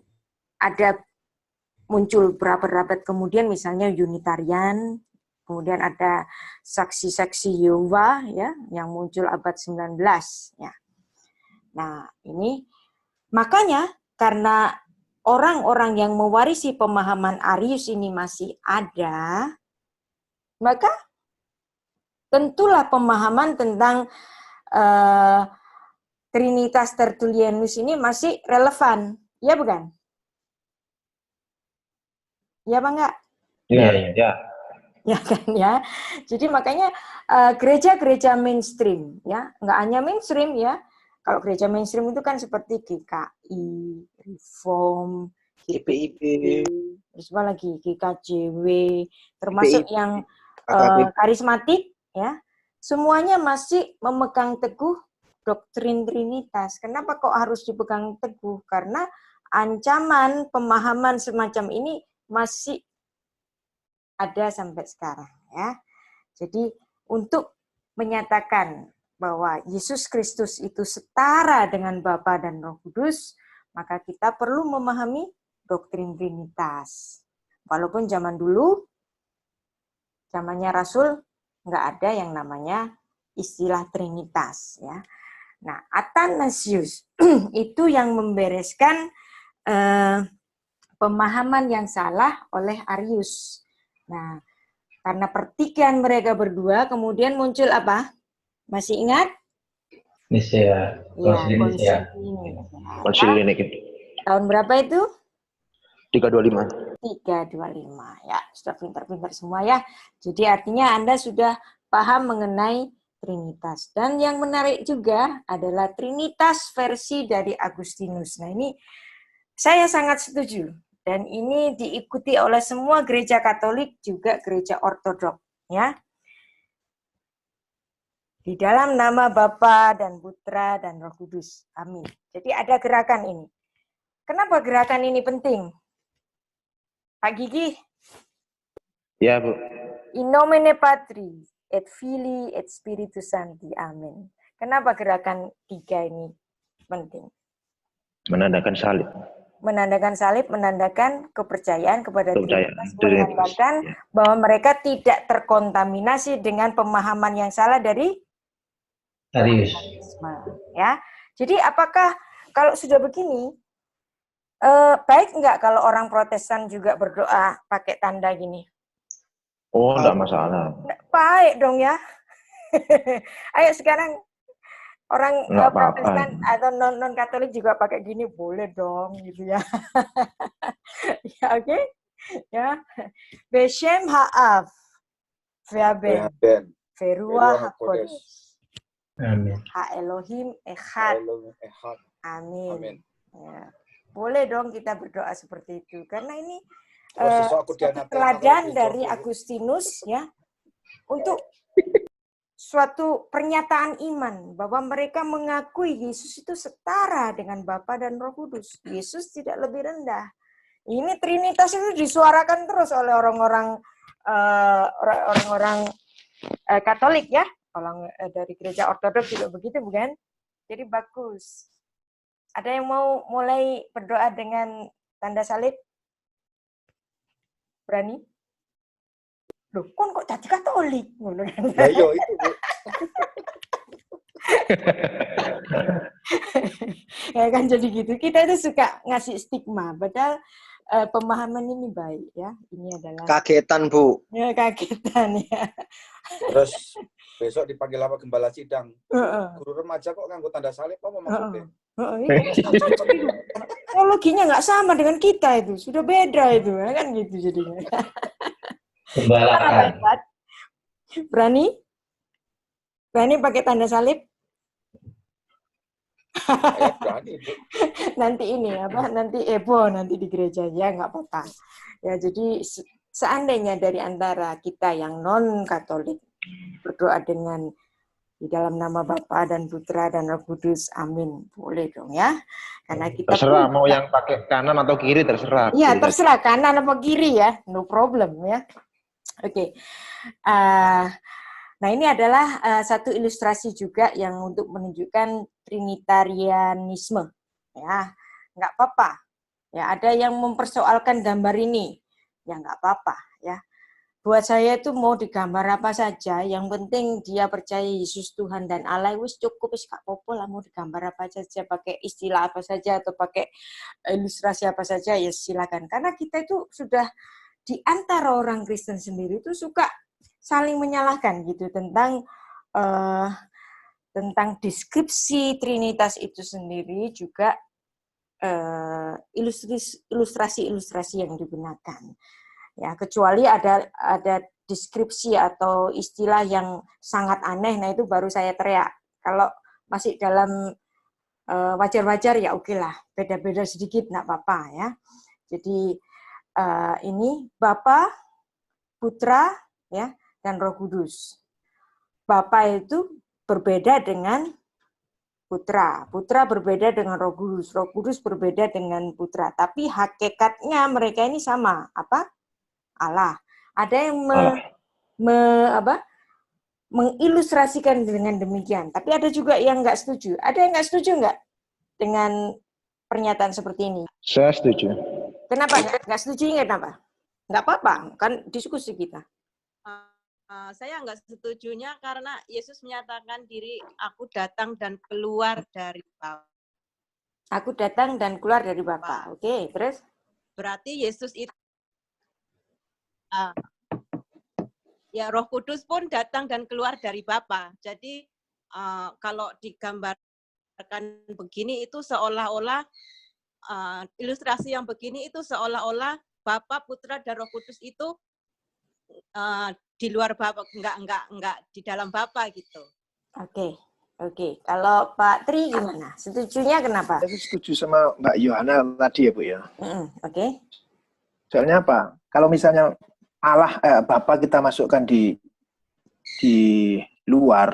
B: ada muncul berabad-abad kemudian, misalnya Unitarian, kemudian ada saksi-saksi Yehova ya yang muncul abad 19 ya. Nah, ini makanya karena orang-orang yang mewarisi pemahaman Arius ini masih ada, maka tentulah pemahaman tentang Trinitas Tertullianus ini masih relevan, ya bukan? Ya Bang enggak?
D: Iya, iya.
B: Ya kan ya. Jadi makanya gereja-gereja mainstream ya, nggak hanya mainstream ya. Kalau gereja mainstream itu kan seperti GKI, Reform,
C: GPIB,
B: terus apa lagi GKJW, termasuk
C: GPIB,
B: yang
C: AKB.
B: karismatik ya. Semuanya masih memegang teguh doktrin Trinitas. Kenapa kok harus dipegang teguh? Karena ancaman pemahaman semacam ini masih ada sampai sekarang ya. Jadi untuk menyatakan bahwa Yesus Kristus itu setara dengan Bapa dan Roh Kudus, maka kita perlu memahami doktrin Trinitas. Walaupun zaman dulu, zamannya Rasul, nggak ada yang namanya istilah Trinitas ya. Nah, Athanasius itu yang membereskan pemahaman yang salah oleh Arius. Nah, karena pertikaian mereka berdua, kemudian muncul apa? Masih ingat?
D: Nisea.
B: Ya,
D: Konsili Nisea.
C: Konsili Nikit.
B: Tahun berapa itu?
C: 325.
B: 325. Ya, sudah pintar-pintar semua ya. Jadi artinya Anda sudah paham mengenai Trinitas. Dan yang menarik juga adalah Trinitas versi dari Agustinus. Nah, ini saya sangat setuju. Dan ini diikuti oleh semua gereja Katolik, juga gereja Ortodok. Ya. Di dalam nama Bapa dan Putra dan Roh Kudus. Amin. Jadi ada gerakan ini. Kenapa gerakan ini penting? Pak Gigi?
C: Ya, Bu.
B: In nomine Patri, et Filii, et Spiritus Sancti. Amin. Kenapa gerakan 3 ini penting?
C: Menandakan salib.
B: Menandakan salib, menandakan kepercayaan kepada Trinitas,
C: Trinitas,
B: menandakan
C: ya.
B: bahwa mereka tidak terkontaminasi dengan pemahaman yang salah dari
D: Arius.
B: ya. Jadi apakah kalau sudah begini, baik nggak kalau orang Protestan juga berdoa pakai tanda gini?
C: Oh, enggak masalah.
B: Baik dong ya. Ayo sekarang orang
C: Nggak
B: Protestan
C: apa-apa.
B: atau non Katolik juga pakai gini, boleh dong gitu ya. Ya oke, ya. Beshem Ha'af, Ve'aben,
C: Ben.
B: Ve'ruah HaKodesh,
D: Amin.
B: Ha-Elohim Echad.
C: Ehad.
B: Amin.
C: Amin.
B: Ya. Boleh dong kita berdoa seperti itu. Karena ini
C: Satu
B: teladan dari Agustinus ya untuk suatu pernyataan iman bahwa mereka mengakui Yesus itu setara dengan Bapa dan Roh Kudus. Yesus tidak lebih rendah. Ini Trinitas itu disuarakan terus oleh orang-orang Katolik ya. Kalau dari gereja Ortodok juga begitu, bukan? Jadi bagus. Ada yang mau mulai berdoa dengan tanda salib? Berani? Loh, kok jadi Katolik?
C: Ya, yo, itu, Bu.
B: Ya kan jadi gitu. Kita itu suka ngasih stigma. Padahal pemahaman ini baik ya. Ini adalah
E: Kagetan, Bu.
B: ya, kagetan ya.
C: Terus besok dipanggil apa gembala sidang.
B: Heeh.
C: Guru remaja kok nganggo tanda salib apa maksudnya?
B: Teologinya nggak sama dengan kita itu, sudah beda itu, kan gitu jadinya.
D: Gembalakan.
B: Berani? Berani pakai tanda salib?
C: Saya berani, Bu.
B: Nanti ini apa? Nanti heboh nanti di gereja ya, nggak apa-apa. Ya jadi seandainya dari antara kita yang non Katolik berdoa dengan di dalam nama Bapa dan Putra dan Roh Kudus, amin. Boleh dong ya. Karena kita
E: Terserah mau yang pakai kanan atau kiri terserah.
B: ya, terserah kanan apa kiri ya, no problem ya. Oke. Nah, ini adalah satu ilustrasi juga yang untuk menunjukkan Trinitarianisme. Ya, nggak apa-apa. Ya, ada yang mempersoalkan gambar ini. Ya, nggak apa-apa ya. Buat saya itu mau digambar apa saja, yang penting dia percaya Yesus Tuhan dan Allah, wis cukup, wis gak apa-apa lah, mau digambar apa saja, pakai istilah apa saja, atau pakai ilustrasi apa saja, ya silakan. Karena kita itu sudah di antara orang Kristen sendiri itu suka saling menyalahkan gitu tentang deskripsi Trinitas itu sendiri, juga ilustrasi-ilustrasi yang digunakan. Ya, kecuali ada deskripsi atau istilah yang sangat aneh, nah itu baru saya teriak. Kalau masih dalam wajar-wajar ya oke lah, beda-beda sedikit nggak apa-apa ya. Jadi ini Bapa, Putra, ya, dan Roh Kudus. Bapa itu berbeda dengan Putra, Putra berbeda dengan Roh Kudus berbeda dengan Putra. Tapi hakikatnya mereka ini sama, apa? Allah. Ada yang mengilustrasikan dengan demikian. Tapi ada juga yang nggak setuju. Ada yang nggak setuju nggak dengan pernyataan seperti ini?
E: Saya setuju.
B: Kenapa nggak setuju? Kenapa? Nggak apa-apa, kan diskusi kita.
H: Saya nggak setujunya karena Yesus menyatakan diri, aku datang dan keluar dari Bapa.
B: Aku datang dan keluar dari Bapa. Oke, terus?
H: Berarti Yesus itu ya Roh Kudus pun datang dan keluar dari Bapa. Jadi kalau digambarkan begini itu seolah-olah ilustrasi yang begini itu seolah-olah Bapa, Putra dan Roh Kudus itu di luar Bapa, enggak di dalam Bapa gitu.
B: Oke. Kalau Pak Tri gimana? Setujunya kenapa?
I: Saya setuju sama Mbak Yohana tadi ya, Bu ya.
B: Oke.
I: Soalnya apa? Kalau misalnya Allah Bapa kita masukkan di luar,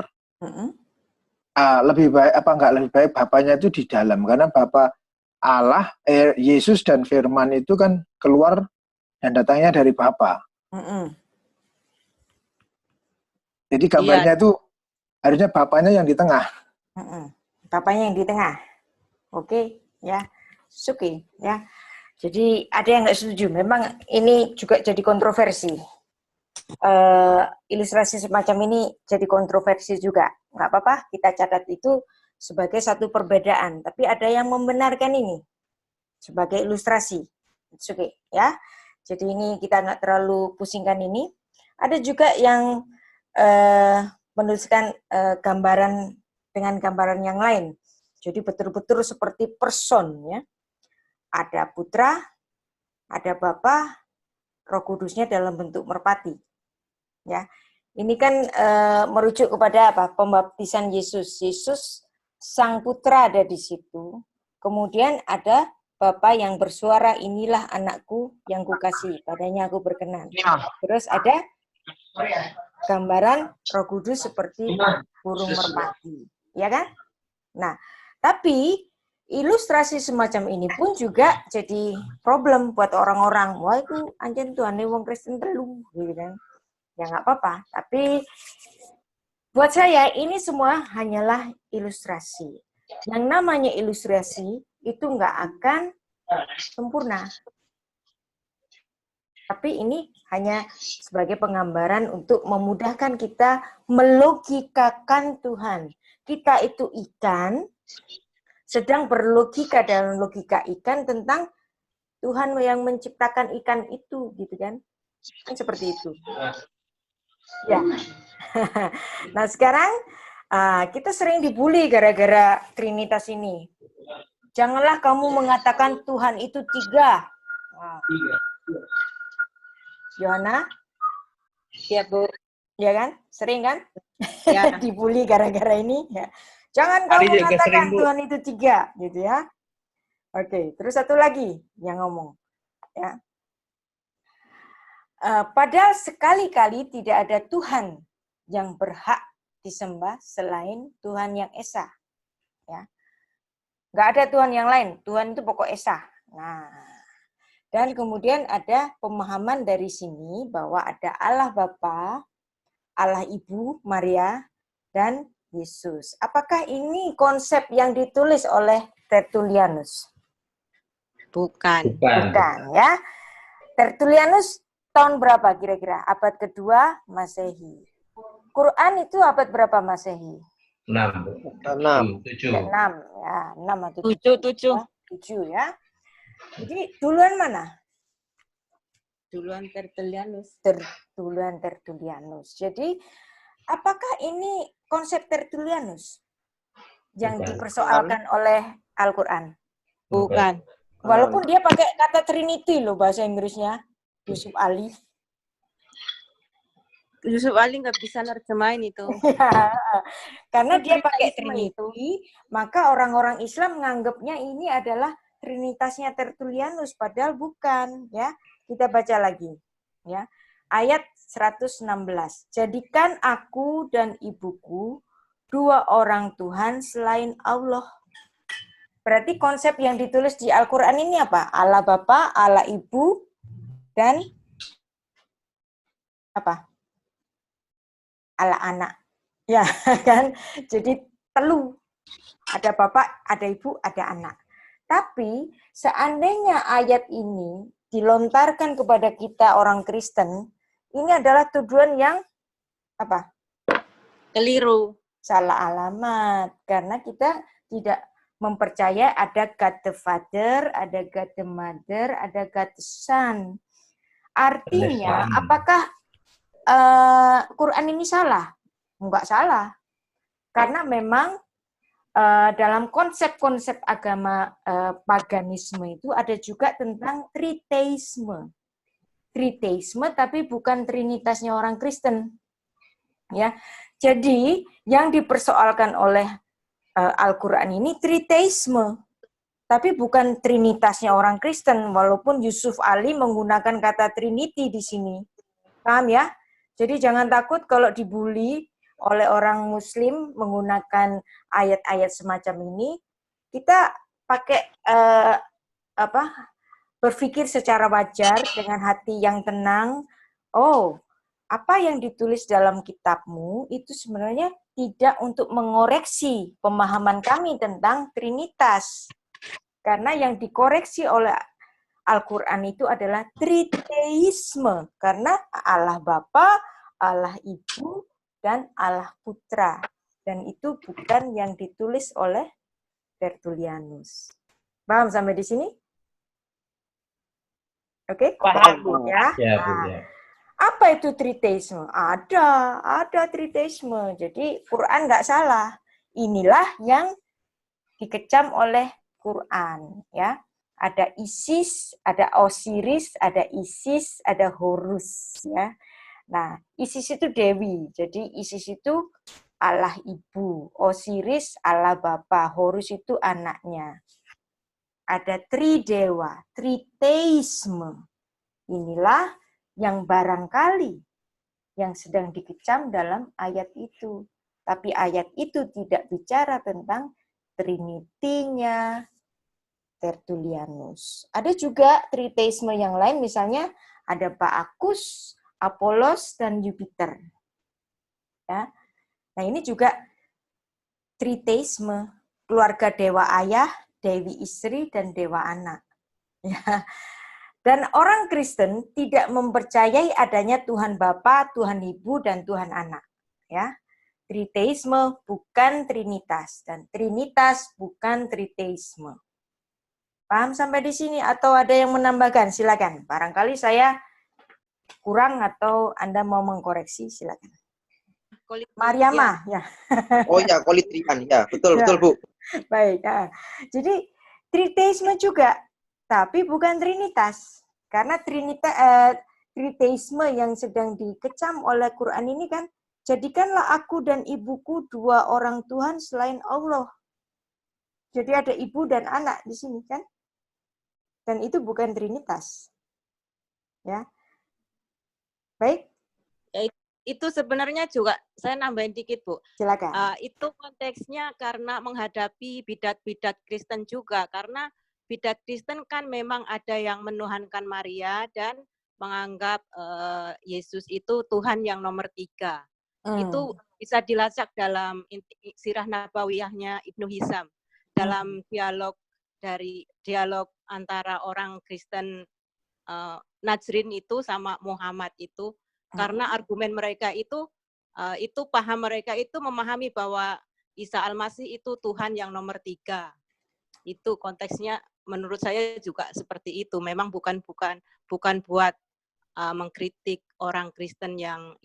I: lebih baik apa enggak lebih baik Bapaknya itu di dalam, karena Bapa Allah Yesus dan Firman itu kan keluar dan datangnya dari Bapa. Jadi gambarnya itu harusnya Bapaknya yang di tengah.
B: Bapaknya yang di tengah. Oke, ya. Suki, ya. Jadi ada yang nggak setuju. Memang ini juga jadi kontroversi. Ilustrasi semacam ini jadi kontroversi juga. Nggak apa-apa, kita catat itu sebagai satu perbedaan. Tapi ada yang membenarkan ini sebagai ilustrasi. Suki, ya. Jadi ini kita nggak terlalu pusingkan ini. Ada juga yang menuliskan gambaran dengan gambaran yang lain. Jadi betul-betul seperti person, ya. Ada Putra, ada Bapa, Roh Kudusnya dalam bentuk merpati. Ya, ini kan merujuk kepada apa? Pembaptisan Yesus. Yesus Sang Putra ada di situ. Kemudian ada Bapa yang bersuara, inilah anakku yang kukasihi, padanya aku berkenan. Terus ada gambaran Roh Kudus seperti burung merpati, ya kan? Nah, tapi ilustrasi semacam ini pun juga jadi problem buat orang-orang. Wah, itu anjen Tuhane wong Kristen telu, gitu kan. Ya nggak apa-apa, tapi buat saya ini semua hanyalah ilustrasi. Yang namanya ilustrasi itu nggak akan sempurna. Tapi ini hanya sebagai penggambaran untuk memudahkan kita melogikakan Tuhan. Kita itu ikan, sedang berlogika dalam logika ikan tentang Tuhan yang menciptakan ikan itu, gitu kan? Kan seperti itu. Ya. Nah sekarang kita sering dibully gara-gara Trinitas ini. Janganlah kamu mengatakan Tuhan itu 3. Yohana?
H: Ya, Bu.
B: Ya kan? Sering kan?
H: Ya.
B: Dibully gara-gara ini. Ya. Jangan kamu
F: Ari juga
B: mengatakan
F: sering, Bu.
B: Tuhan itu 3, gitu ya. Oke, terus satu lagi yang ngomong. Ya. Padahal sekali-kali tidak ada Tuhan yang berhak disembah selain Tuhan yang Esa. Ya. Nggak ada Tuhan yang lain. Tuhan itu pokok Esa. Nah, dan kemudian ada pemahaman dari sini bahwa ada Allah Bapa, Allah Ibu, Maria, dan Yesus. Apakah ini konsep yang ditulis oleh Tertullianus?
H: Bukan.
B: Bukan, ya. Tertullianus tahun berapa kira-kira? Abad kedua Masehi. Quran itu abad berapa Masehi?
D: 6.
E: 6.
D: 7.
B: 6, ya, 6 atau
H: 7.
B: 7 ya. Jadi duluan mana?
H: Duluan Tertullianus.
B: Tertullianus. Jadi apakah ini konsep Tertullianus yang
D: Bukan.
B: dipersoalkan oleh Al-Quran?
H: Bukan.
B: Walaupun dia pakai kata Trinity loh bahasa Inggrisnya, Yusuf Ali.
H: Yusuf Ali nggak bisa nerjemahin itu.
B: Karena
H: Itu
B: dia pakai
H: Trinitasme
B: Trinity, maka orang-orang Islam menganggapnya ini adalah Trinitasnya Tertullianus, padahal bukan. Ya, kita baca lagi. Ya, ayat 116. Jadikan aku dan ibuku 2 orang Tuhan selain Allah. Berarti konsep yang ditulis di Al-Quran ini apa? Allah Bapa, Allah Ibu, dan apa? Allah Anak. Ya, kan? Jadi telu. Ada Bapak, ada Ibu, ada anak. Tapi seandainya ayat ini dilontarkan kepada kita orang Kristen, ini adalah tuduhan yang apa?
H: Keliru.
B: Salah alamat. Karena kita tidak mempercaya ada God the Father, ada God the Mother, ada God the Son. Artinya, apakah Quran ini salah? Enggak salah. Karena memang dalam konsep-konsep agama paganisme itu ada juga tentang triteisme. Triteisme tapi bukan trinitasnya orang Kristen. Ya. Jadi yang dipersoalkan oleh Al-Quran ini triteisme, tapi bukan trinitasnya orang Kristen, walaupun Yusuf Ali menggunakan kata Trinity di sini. Paham ya? Jadi jangan takut kalau dibully oleh orang Muslim menggunakan ayat-ayat semacam ini. Kita pakai berpikir secara wajar dengan hati yang tenang. Oh, apa yang ditulis dalam kitabmu itu sebenarnya tidak untuk mengoreksi pemahaman kami tentang Trinitas. Karena yang dikoreksi oleh Al-Quran itu adalah triteisme. Karena Allah Bapa, Allah Ibu, dan Allah Putra. Dan itu bukan yang ditulis oleh Tertullianus. Paham sampai di sini? Oke?
F: Paham, Bu.
B: Ya.
D: Ya, Bu, ya.
B: Apa itu triteisme? Ada triteisme. Jadi Quran nggak salah. Inilah yang dikecam oleh Quran, ya. Ada Isis, ada Osiris, ada Isis, ada Horus, ya. Nah, Isis itu dewi. Jadi Isis itu Allah ibu, Osiris Allah bapa, Horus itu anaknya. Ada tridewa, triteisme. Inilah yang barangkali yang sedang dikecam dalam ayat itu. Tapi ayat itu tidak bicara tentang Trinity-nya Tertullianus. Ada juga triteisme yang lain, misalnya ada Bacchus, Apollos, dan Jupiter. Ya. Nah ini juga triteisme, keluarga dewa ayah, dewi istri, dan dewa anak. Ya. Dan orang Kristen tidak mempercayai adanya Tuhan Bapa, Tuhan Ibu, dan Tuhan Anak. Ya, triteisme bukan trinitas dan trinitas bukan triteisme. Paham sampai di sini atau ada yang menambahkan? Silakan. Barangkali saya kurang atau Anda mau mengkoreksi, silakan. Mariama, ya.
F: Oh ya, kolitrian. Ya, betul,
B: Ya.
F: betul, Bu.
B: Baik. Jadi triteisme juga, tapi bukan trinitas. Karena triteisme yang sedang dikecam oleh Quran ini kan, jadikanlah aku dan ibuku dua orang Tuhan selain Allah. Jadi ada ibu dan anak di sini kan? Dan itu bukan trinitas. Ya. Baik,
H: Itu sebenarnya juga saya nambahin dikit, Bu.
B: silakan.
H: Itu konteksnya karena menghadapi bidat-bidat Kristen juga. Karena bidat Kristen kan memang ada yang menuhankan Maria dan menganggap Yesus itu Tuhan yang nomor 3. Itu bisa dilacak dalam sirah nabawiyahnya Ibnu Hisham. Dalam dialog antara orang Kristen Najrin itu sama Muhammad itu. Karena argumen mereka itu paham mereka itu memahami bahwa Isa Al-Masih itu Tuhan yang nomor 3. Itu konteksnya menurut saya juga seperti itu. Memang bukan buat mengkritik orang Kristen yang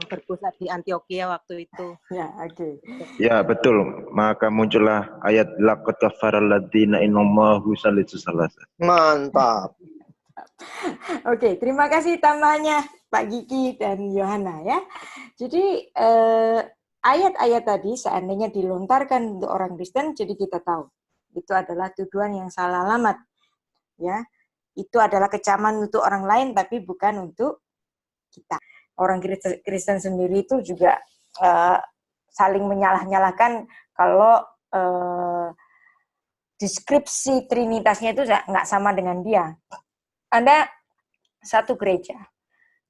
H: berpusat di Antioquia waktu itu.
B: Ya, oke.
E: Ya, betul. Maka muncullah ayat laqad kafaral ladzina innallaha salisu salasa.
F: Mantap.
B: Oke, terima kasih tambahannya Pak Gigi dan Yohana ya. Jadi ayat-ayat tadi seandainya dilontarkan untuk orang Kristen, jadi kita tahu itu adalah tuduhan yang salah alamat. Ya, itu adalah kecaman untuk orang lain, tapi bukan untuk kita. Orang Kristen sendiri itu juga saling menyalah-nyalahkan kalau deskripsi Trinitasnya itu nggak sama dengan dia. Anda satu gereja,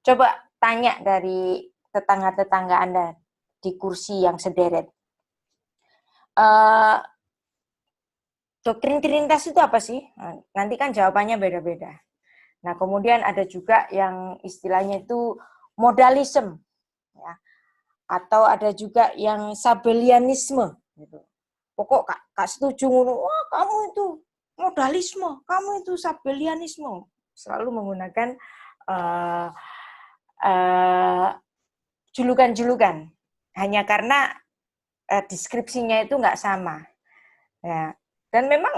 B: coba tanya dari tetangga-tetangga Anda di kursi yang sederet. Doktrin Trinitas itu apa sih? Nanti kan jawabannya beda-beda. Nah, kemudian ada juga yang istilahnya itu modalisme, ya. Atau ada juga yang sabelianisme. Gitu. Pokok kak setuju, wah kamu itu modalisme, kamu itu sabelianisme. Selalu menggunakan julukan-julukan hanya karena deskripsinya itu nggak sama. Ya. Dan memang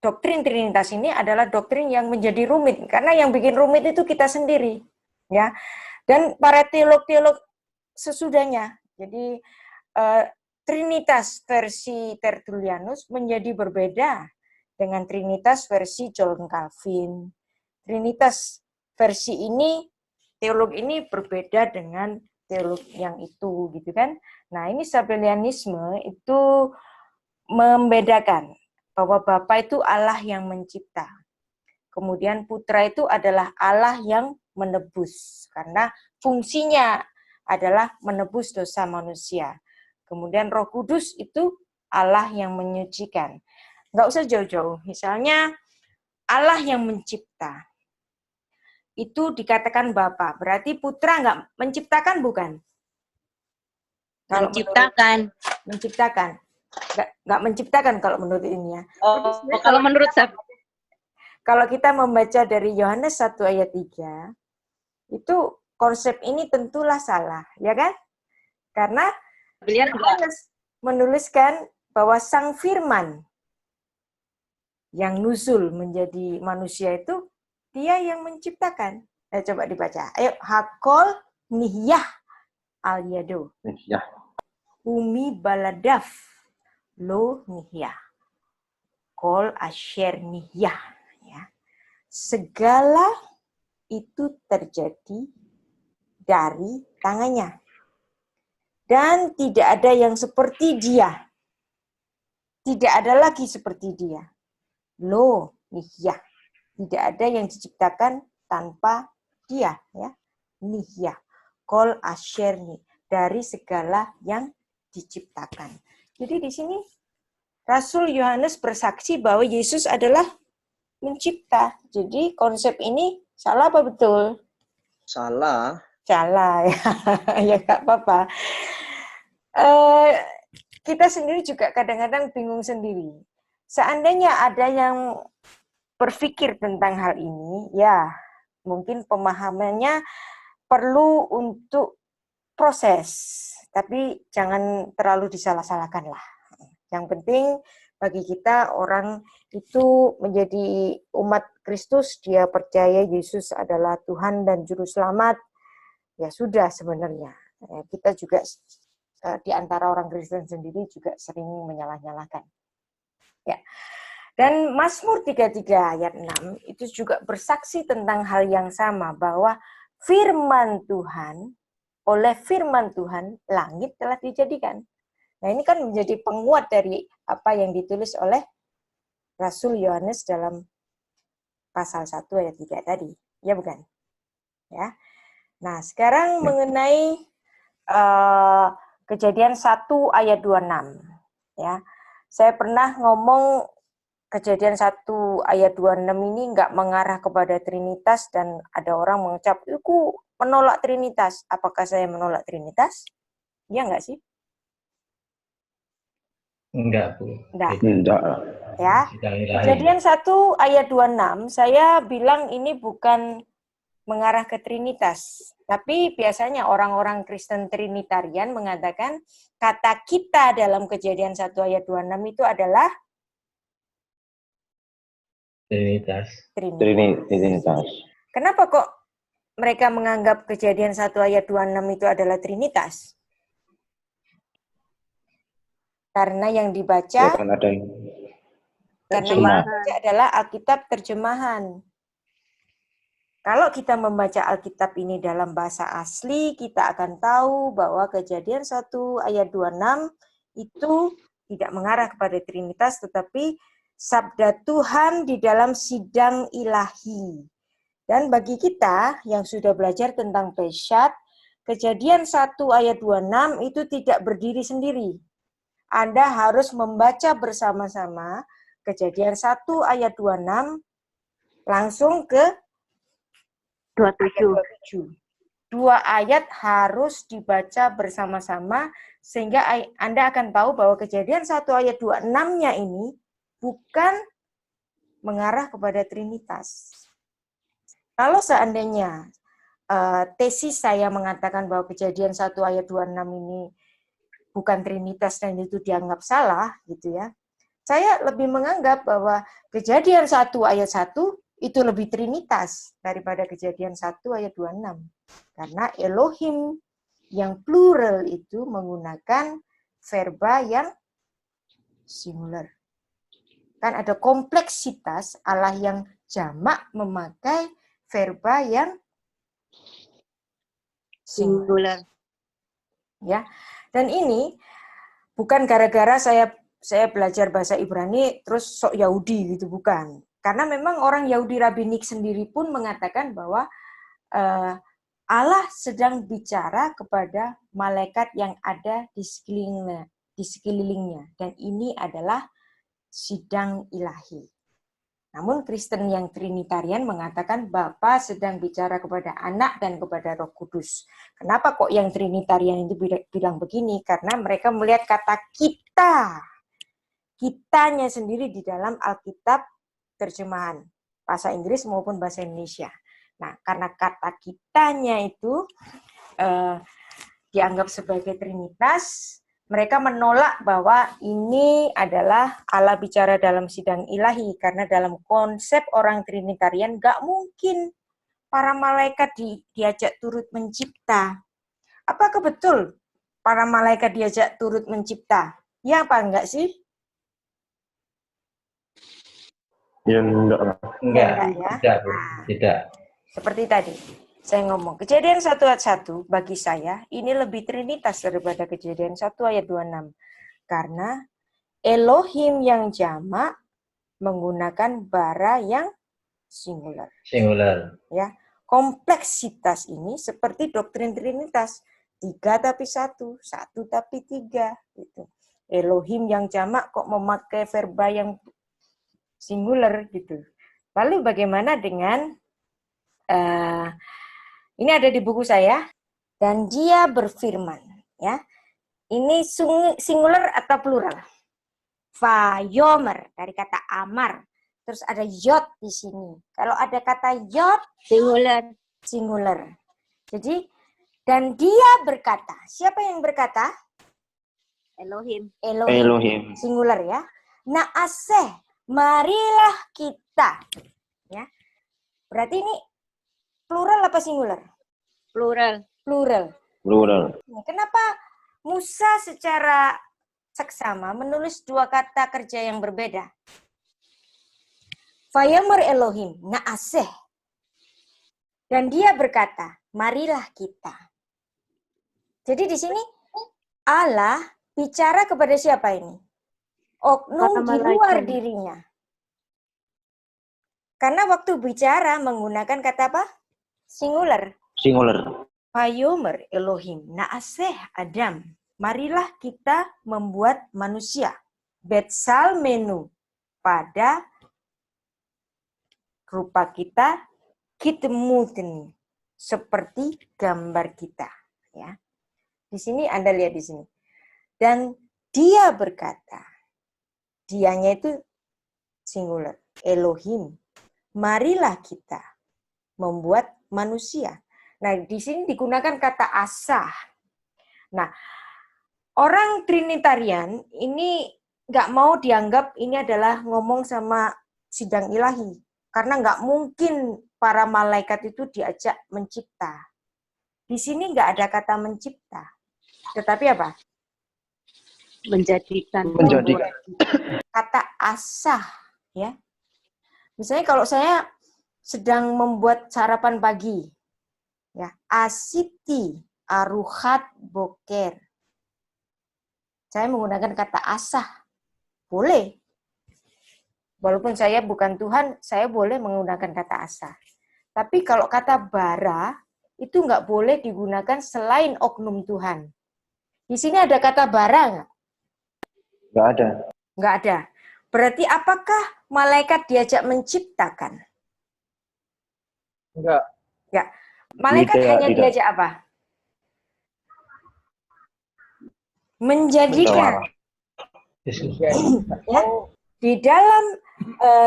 B: doktrin Trinitas ini adalah doktrin yang menjadi rumit karena yang bikin rumit itu kita sendiri, ya. Dan para teolog-teolog sesudahnya. Jadi Trinitas versi Tertullianus menjadi berbeda dengan Trinitas versi John Calvin. Trinitas versi ini, teolog ini berbeda dengan teolog yang itu, gitu kan. Nah, ini sabellianisme itu membedakan bahwa Bapa itu Allah yang mencipta. Kemudian Putra itu adalah Allah yang menebus, karena fungsinya adalah menebus dosa manusia. Kemudian Roh Kudus itu Allah yang menyucikan. Nggak usah jauh-jauh. Misalnya Allah yang mencipta. Itu dikatakan Bapa. Berarti Putra nggak menciptakan, bukan?
H: Menciptakan.
B: Menciptakan. Nggak menciptakan kalau menurut ini ya.
H: Oh, kalau menurut saya.
B: Kalau kita membaca dari Yohanes 1 ayat 3, itu konsep ini tentulah salah, ya kan? Karena Yohanes menuliskan bahwa Sang Firman yang nuzul menjadi manusia itu dia yang menciptakan. Coba dibaca. Ayo, Hakol Nihyah Al-Yado.
E: Ya.
B: Umi Baladaf Lo Nihyah. Kol Asher Nihyah. Ya. Segala itu terjadi dari tangannya. Dan tidak ada yang seperti dia. Tidak ada lagi seperti dia. Lo Nihyah. Tidak ada yang diciptakan tanpa dia, ya. Nihyah. Kol Asherni, dari segala yang diciptakan. Jadi di sini Rasul Yohanes bersaksi bahwa Yesus adalah mencipta. Jadi konsep ini salah apa betul?
F: Salah.
B: Salah, ya. Ya nggak apa-apa. kita sendiri juga kadang-kadang bingung sendiri. Seandainya ada yang berpikir tentang hal ini, ya mungkin pemahamannya perlu untuk proses, tapi jangan terlalu disalah-salahkan lah. Yang penting bagi kita orang itu menjadi umat Kristus, dia percaya Yesus adalah Tuhan dan Juru Selamat, ya sudah sebenarnya. Kita juga di antara orang Kristen sendiri juga sering menyalah-nyalahkan. Ya. Dan Mazmur 33 ayat 6 itu juga bersaksi tentang hal yang sama, bahwa firman Tuhan, oleh firman Tuhan langit telah dijadikan. Nah, ini kan menjadi penguat dari apa yang ditulis oleh Rasul Yohanes dalam pasal 1 ayat 3 tadi. Ya bukan? Ya. Nah, sekarang mengenai Kejadian 1 ayat 26. Ya. Saya pernah ngomong Kejadian 1 ayat 26 ini nggak mengarah kepada Trinitas, dan ada orang mengucap, itu menolak Trinitas. Apakah saya menolak Trinitas? Iya nggak sih?
D: Enggak, Bu.
E: Enggak.
B: Ya.
D: Sidang ilahi.
B: Kejadian 1 ayat 26, saya bilang ini bukan mengarah ke Trinitas. Tapi biasanya orang-orang Kristen Trinitarian mengatakan kata kita dalam Kejadian 1 ayat 26 itu adalah
D: Trinitas.
E: Trinitas.
B: Kenapa kok mereka menganggap Kejadian 1 ayat 26 itu adalah Trinitas? Karena yang dibaca,
E: Ya kan ada yang
B: karena yang
E: terjemah.
B: dibaca adalah Alkitab terjemahan. Kalau kita membaca Alkitab ini dalam bahasa asli, kita akan tahu bahwa Kejadian 1 ayat 26 itu tidak mengarah kepada Trinitas, tetapi sabda Tuhan di dalam sidang ilahi. Dan bagi kita yang sudah belajar tentang Peshat, Kejadian 1 ayat 26 itu tidak berdiri sendiri. Anda harus membaca bersama-sama Kejadian 1 ayat 26 langsung ke 27. Dua ayat harus dibaca bersama-sama sehingga Anda akan tahu bahwa Kejadian 1 ayat 26-nya ini bukan mengarah kepada Trinitas. Kalau seandainya tesis saya mengatakan bahwa Kejadian 1 ayat 26 ini bukan Trinitas dan itu dianggap salah, gitu ya. Saya lebih menganggap bahwa Kejadian 1 ayat 1 itu lebih Trinitas daripada Kejadian 1 ayat 26. Karena Elohim yang plural itu menggunakan verba yang singular. Kan ada kompleksitas, Allah yang jamak memakai verba yang singular. Ya. Dan ini bukan gara-gara saya belajar bahasa Ibrani terus sok Yahudi gitu, bukan. Karena memang orang Yahudi rabbinik sendiri pun mengatakan bahwa Allah sedang bicara kepada malaikat yang ada di sekelilingnya. Dan ini adalah sidang ilahi. Namun Kristen yang Trinitarian mengatakan Bapa sedang bicara kepada Anak dan kepada Roh Kudus. Kenapa kok yang Trinitarian itu bilang begini? Karena mereka melihat kata kita. Kitanya sendiri di dalam Alkitab terjemahan bahasa Inggris maupun bahasa Indonesia. Nah, karena kata kitanya itu dianggap sebagai Trinitas, mereka menolak bahwa ini adalah Allah bicara dalam sidang ilahi, karena dalam konsep orang Trinitarian gak mungkin para malaikat diajak turut mencipta. Apakah betul para malaikat diajak turut mencipta? Ya apa enggak sih?
E: Ya enggak.
D: Enggak,
B: ya?
D: tidak, Bu. Tidak.
B: Seperti tadi, saya ngomong, Kejadian 1 ayat 1 bagi saya ini lebih Trinitas daripada Kejadian 1 ayat 26. Karena Elohim yang jamak menggunakan bara yang singular.
D: Singular.
B: Ya, kompleksitas ini seperti doktrin Trinitas, 3 tapi 1, 1 tapi 3 gitu. Elohim yang jamak kok memakai verba yang singular gitu. Lalu bagaimana dengan ini ada di buku saya, dan dia berfirman, ya. Ini singular atau plural? Vayomer dari kata amar. Terus ada yod di sini. Kalau ada kata yod, singular. Jadi, dan dia berkata. Siapa yang berkata?
G: Elohim.
E: Elohim.
B: Singular ya. Naaseh, marilah kita. Ya. Berarti ini plural apa singular?
G: Plural.
B: Plural.
E: Plural.
B: Kenapa Musa secara seksama menulis dua kata kerja yang berbeda? Vayomer Elohim, naaseh. Dan dia berkata, marilah kita. Jadi di sini Allah bicara kepada siapa ini? Oknum di luar dirinya. Karena waktu bicara menggunakan kata apa? Singular.
E: Singular.
B: Vayomer Elohim, naaseh Adam. Marilah kita membuat manusia. Betsal menu pada rupa kita, kitmutni, seperti gambar kita. Ya, di sini Anda lihat di sini. Dan dia berkata, dianya itu singular, Elohim. Marilah kita membuat manusia. Nah, di sini digunakan kata asah. Nah, orang Trinitarian ini nggak mau dianggap ini adalah ngomong sama sidang ilahi. Karena nggak mungkin para malaikat itu diajak mencipta. Di sini nggak ada kata mencipta. Tetapi apa?
G: Menjadikan.
B: Kata asah. Ya. Misalnya kalau saya sedang membuat sarapan pagi. Ya, asiti aruhat boker. Saya menggunakan kata asah. Boleh. Walaupun saya bukan Tuhan, saya boleh menggunakan kata asah. Tapi kalau kata bara, itu nggak boleh digunakan selain oknum Tuhan. Di sini ada kata bara nggak?
E: Nggak ada.
B: Nggak ada. Berarti apakah malaikat diajak menciptakan?
I: Enggak.
B: Ya. Malaikat hanya diajak apa? Menjadikan. Ya.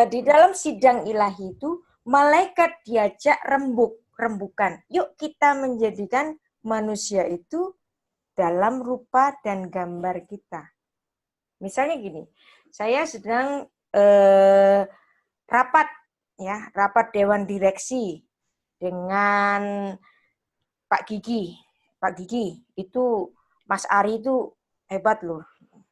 B: Di dalam sidang ilahi itu malaikat diajak rembukan. Yuk kita menjadikan manusia itu dalam rupa dan gambar kita. Misalnya gini, saya sedang rapat dewan direksi dengan Pak Gigi. Pak Gigi itu Mas Ari itu hebat loh.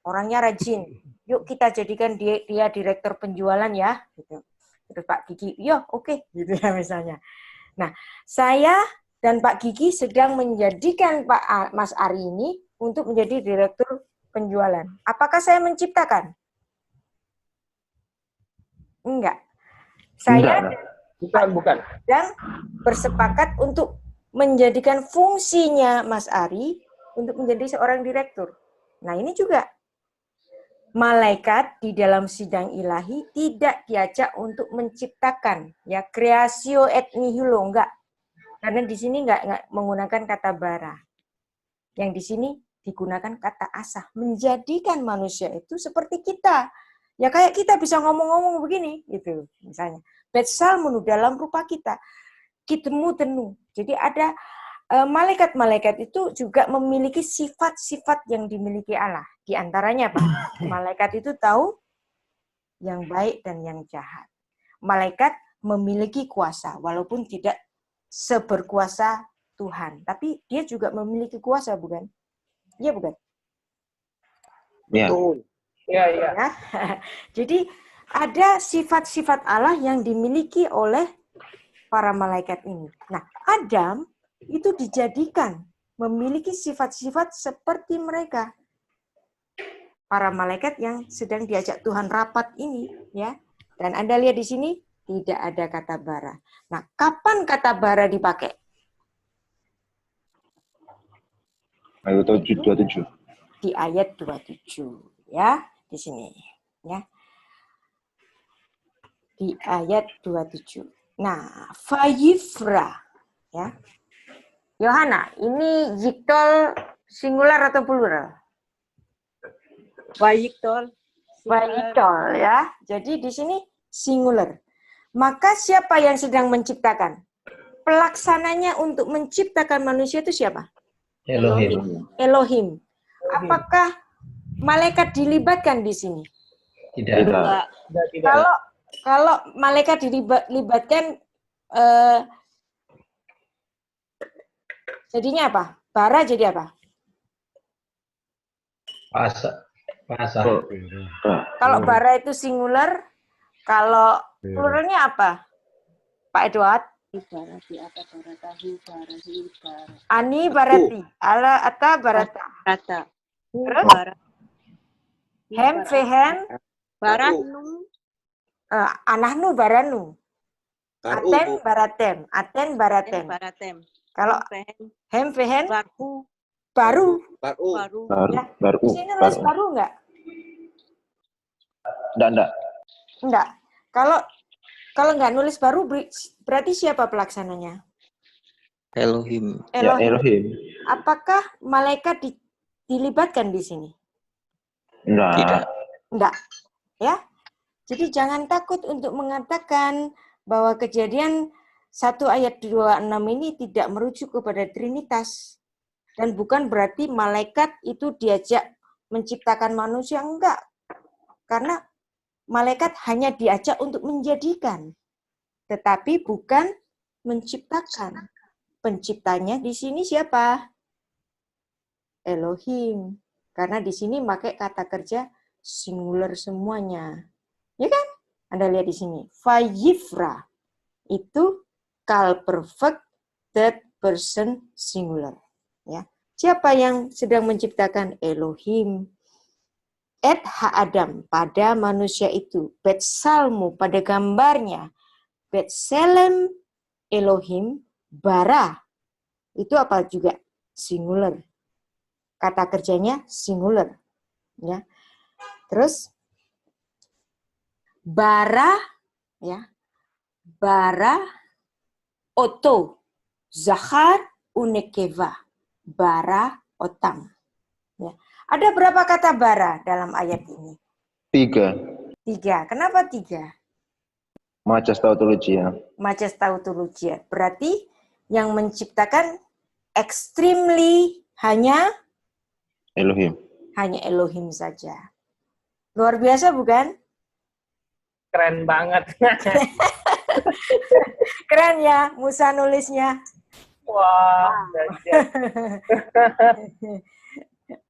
B: Orangnya rajin. Yuk kita jadikan dia direktur penjualan ya. Gitu. Terus Pak Gigi, yo oke. Gitu ya misalnya. Nah, saya dan Pak Gigi sedang menjadikan Mas Ari ini untuk menjadi direktur penjualan. Apakah saya menciptakan? Enggak. Saya
I: Bukan.
B: dan bersepakat untuk menjadikan fungsinya Mas Ari untuk menjadi seorang direktur. Nah, ini juga malaikat di dalam sidang ilahi tidak diajak untuk menciptakan, ya, creatio et nihilo, enggak. Karena di sini enggak menggunakan kata bara. Yang di sini digunakan kata asah, menjadikan manusia itu seperti kita. Ya kayak kita bisa ngomong-ngomong begini, gitu misalnya. Betsal menu dalam rupa kita. Kitemu tenu. Jadi ada malaikat-malaikat itu juga memiliki sifat-sifat yang dimiliki Allah. Di antaranya apa? Malaikat itu tahu yang baik dan yang jahat. Malaikat memiliki kuasa, walaupun tidak seberkuasa Tuhan. Tapi dia juga memiliki kuasa, bukan? Iya, bukan?
E: Ya.
I: Iya.
B: Ya. Jadi ada sifat-sifat Allah yang dimiliki oleh para malaikat ini. Nah, Adam itu dijadikan memiliki sifat-sifat seperti mereka. Para malaikat yang sedang diajak Tuhan rapat ini, ya. Dan Anda lihat di sini tidak ada kata bara. Nah, kapan kata bara dipakai?
E: Ayat 27.
B: Di ayat 27, ya, di sini, ya. Di ayat 27. Nah, Fayifra, ya. Yohana, ini yiktol singular atau plural?
H: Wayitol.
B: Wayitol ya. Jadi di sini singular. Maka siapa yang sedang menciptakan? Pelaksananya untuk menciptakan manusia itu siapa?
D: Elohim.
B: Elohim. Apakah malaikat dilibatkan di sini?
D: Tidak.
G: Enggak.
B: Kalau malaikat dilibatkan, jadinya apa? Bara jadi apa?
D: Pasah.
B: Kalau bara itu singular, kalau pluralnya apa? Pak Edward?
G: Barati apa baratahu barahi bara.
B: Ani barati, ala ata barata.
G: Rata.
B: Terus?
G: Bara.
B: Hem fehem,
G: Baranu.
B: anahnu baranu.
C: Baru,
B: Aten
C: Bu.
B: baratem, aten baratem.
G: Baratem.
B: Kalau
G: Pehen.
B: hem fehen,
G: Barku.
B: baru.
C: Baru.
G: Baru.
B: Di sini nulis baru enggak?
E: Enggak.
B: Enggak. Kalau enggak nulis baru, berarti siapa pelaksananya?
F: Elohim.
E: Ya, Elohim.
B: Apakah malaikat dilibatkan di sini?
E: Enggak.
B: Enggak. Ya. Jadi jangan takut untuk mengatakan bahwa Kejadian 1 ayat 26 ini tidak merujuk kepada Trinitas. Dan bukan berarti malaikat itu diajak menciptakan manusia, enggak. Karena malaikat hanya diajak untuk menjadikan, tetapi bukan menciptakan. Penciptanya di sini siapa? Elohim. Karena di sini pakai kata kerja singular semuanya. Ya kan? Anda lihat di sini. Vayifra itu kal perfect third person singular. Ya. Siapa yang sedang menciptakan? Elohim. Et ha-adam, pada manusia itu. Bet salmu, pada gambarnya. Bet selem Elohim, bara. Itu apa juga? Singular. Kata kerjanya singular. Ya. Terus, bara, ya. Bara, oto, zahar, unekeva. Bara, otam. Ya. Ada berapa kata bara dalam ayat ini?
E: 3.
B: 3. Kenapa 3?
E: Majas tautologia.
B: Majas tautologia. Berarti yang menciptakan extremely hanya Elohim saja. Luar biasa bukan?
J: Keren banget.
B: Keren ya Musa nulisnya.
J: Wah.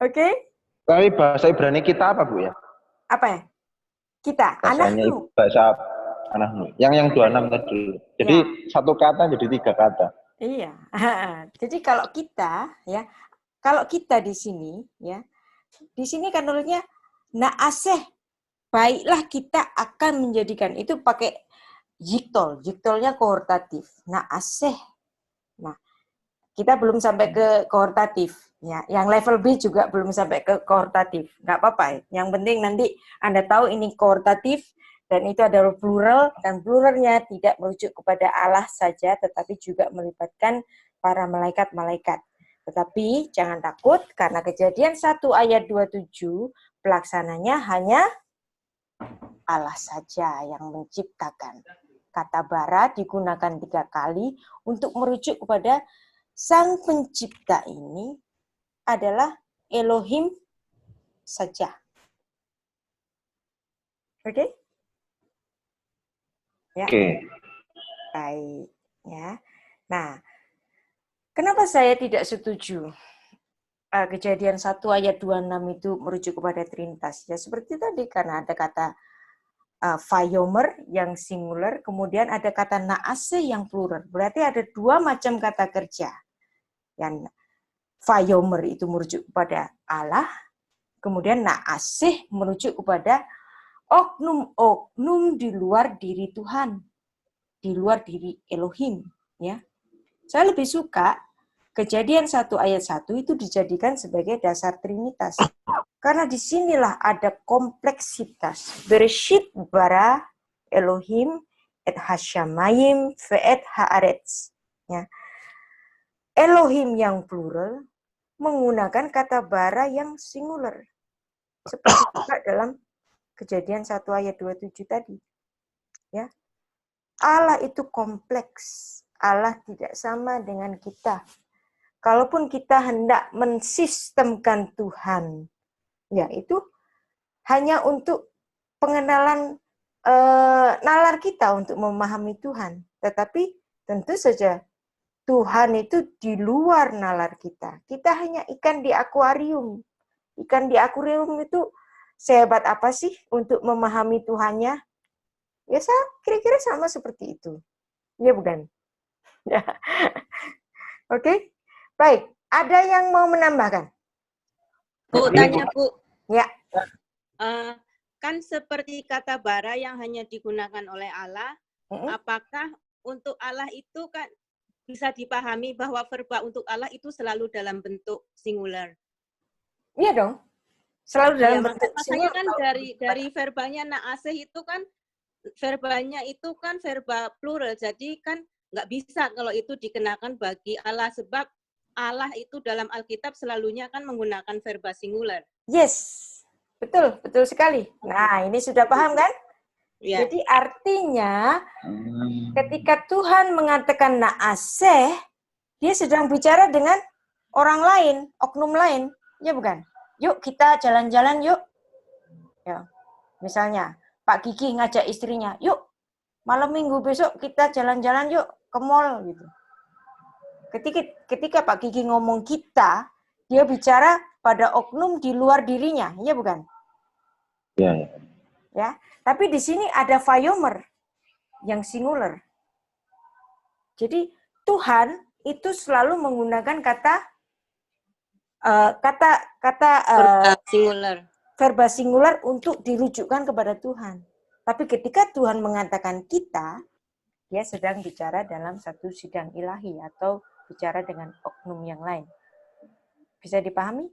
B: Oke?
E: Tapi bahasa Ibrani kita apa, Bu ya?
B: Apa ya? Kita,
E: Bahasanya
B: anahnu.
E: bahasa anahnu. Yang 26 tadi. Jadi satu kata jadi 3 kata.
B: Iya. Jadi kalau kita di sini ya, di sini kan nulisnya naaseh, baiklah kita akan menjadikan, itu pakai jiktol. Jiktolnya kohortatif. Naaseh. Nah, kita belum sampai ke kohortatif. Ya, yang level B juga belum sampai ke kohortatif. Nggak apa-apa. Yang penting nanti Anda tahu ini kohortatif dan itu adalah plural, dan pluralnya tidak merujuk kepada Allah saja, tetapi juga melibatkan para malaikat-malaikat. Tetapi jangan takut, karena Kejadian 1 ayat 27, pelaksananya hanya Allah saja yang menciptakan. Kata bara digunakan 3 kali untuk merujuk kepada Sang Pencipta ini adalah Elohim saja. Oke? Ya.
E: Oke.
B: Baik. Ya. Nah, kenapa saya tidak setuju Kejadian 1 ayat 26 itu merujuk kepada Trinitas? Ya seperti tadi, karena ada kata vayomer yang singular, kemudian ada kata naase yang plural. Berarti ada 2 macam kata kerja. Yang vayomer itu merujuk kepada Allah, kemudian naaseh merujuk kepada oknum-oknum di luar diri Tuhan, di luar diri Elohim. Ya, saya lebih suka Kejadian 1 ayat 1 itu dijadikan sebagai dasar Trinitas, karena disinilah ada kompleksitas. Bereshit bara Elohim et hashamayim ve'et haaretz. Ya. Elohim yang plural menggunakan kata bara yang singular. Seperti juga dalam Kejadian 1 ayat 27 tadi. Ya. Allah itu kompleks. Allah tidak sama dengan kita. Kalaupun kita hendak mensistemkan Tuhan, ya itu hanya untuk pengenalan nalar kita untuk memahami Tuhan. Tetapi tentu saja Tuhan itu di luar nalar kita. Kita hanya ikan di akuarium. Ikan di akuarium itu sehebat apa sih untuk memahami Tuhannya? Ya, kira-kira sama seperti itu. Ya, bukan? Ya. Oke. Baik. Ada yang mau menambahkan?
H: Bu, tanya Bu.
B: Ya.
H: Kan seperti kata bara yang hanya digunakan oleh Allah, apakah untuk Allah itu kan bisa dipahami bahwa verba untuk Allah itu selalu dalam bentuk singular?
B: Iya dong. Selalu dalam bentuk
H: makanya
B: singular.
H: Kan dari verbanya naaseh itu kan verbanya itu kan verba plural, jadi kan nggak bisa kalau itu dikenakan bagi Allah, sebab Allah itu dalam Alkitab selalunya kan menggunakan verba singular.
B: Yes. Betul, betul sekali. Nah, ini sudah paham kan?
H: Ya.
B: Jadi artinya ketika Tuhan mengatakan naaseh, dia sedang bicara dengan orang lain, oknum lain, ya bukan? Yuk kita jalan-jalan yuk. Ya. Misalnya Pak Gigi ngajak istrinya, yuk malam minggu besok kita jalan-jalan yuk ke mall gitu. Ketika Pak Gigi ngomong kita, dia bicara pada oknum di luar dirinya, ya bukan?
E: Ya, ya.
B: Ya, tapi di sini ada vayomer yang singular. Jadi Tuhan itu selalu menggunakan verba singular untuk dirujukkan kepada Tuhan. Tapi ketika Tuhan mengatakan kita, dia sedang bicara dalam satu sidang ilahi atau bicara dengan oknum yang lain. Bisa dipahami?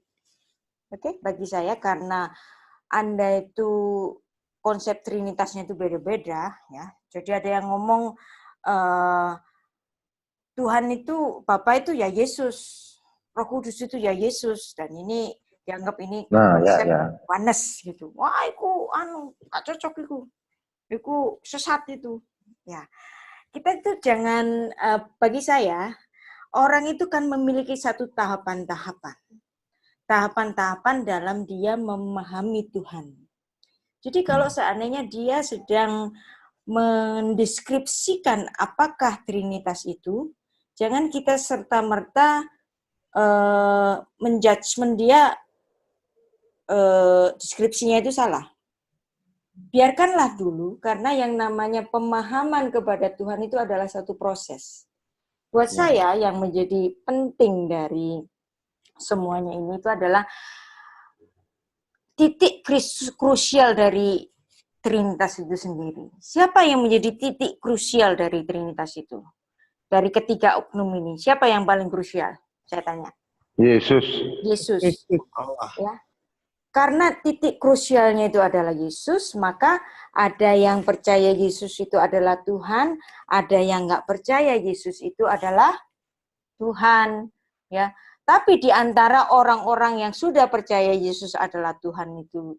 B: Oke, bagi saya karena Anda itu konsep trinitasnya itu beda-beda, ya. Jadi ada yang ngomong Tuhan itu Bapa itu ya Yesus, Roh Kudus itu ya Yesus, dan ini dianggap ini konsep oneness gitu. Wah, itu gak cocok itu sesat itu. Ya, kita itu jangan bagi saya orang itu kan memiliki satu tahapan-tahapan dalam dia memahami Tuhan. Jadi kalau seandainya dia sedang mendeskripsikan apakah Trinitas itu, jangan kita serta-merta menjudgment dia deskripsinya itu salah. Biarkanlah dulu, karena yang namanya pemahaman kepada Tuhan itu adalah satu proses. Buat saya yang menjadi penting dari semuanya ini itu adalah titik krusial dari Trinitas itu sendiri. Siapa yang menjadi titik krusial dari Trinitas itu? Dari ketiga oknum ini, siapa yang paling krusial? Saya tanya.
E: Yesus.
B: Yesus. Ya. Karena titik krusialnya itu adalah Yesus, maka ada yang percaya Yesus itu adalah Tuhan, ada yang nggak percaya Yesus itu adalah Tuhan. Ya. Tapi di antara orang-orang yang sudah percaya Yesus adalah Tuhan itu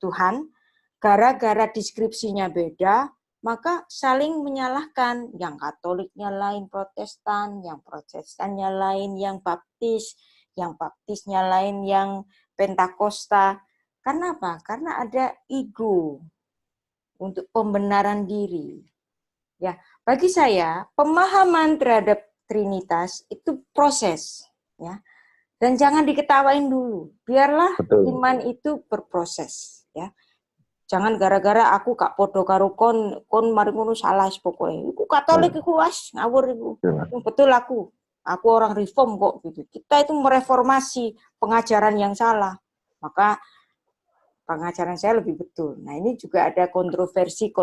B: Tuhan, gara-gara deskripsinya beda, maka saling menyalahkan. Yang Katoliknya lain Protestan, yang Protestannya lain yang Baptis, yang Baptisnya lain yang Pentakosta. Karena apa? Karena ada ego untuk pembenaran diri. Ya, bagi saya pemahaman terhadap Trinitas itu proses. Ya, dan jangan diketawain dulu, biarlah iman itu berproses, ya. Jangan gara-gara aku gak podo karo kon mari ngono salah pokoknya. Iku Katolik iku wis ngawur iku. Betul aku orang reform kok gitu. Kita itu mereformasi pengajaran yang salah. Maka pengajaran saya lebih betul. Nah, ini juga ada kontroversi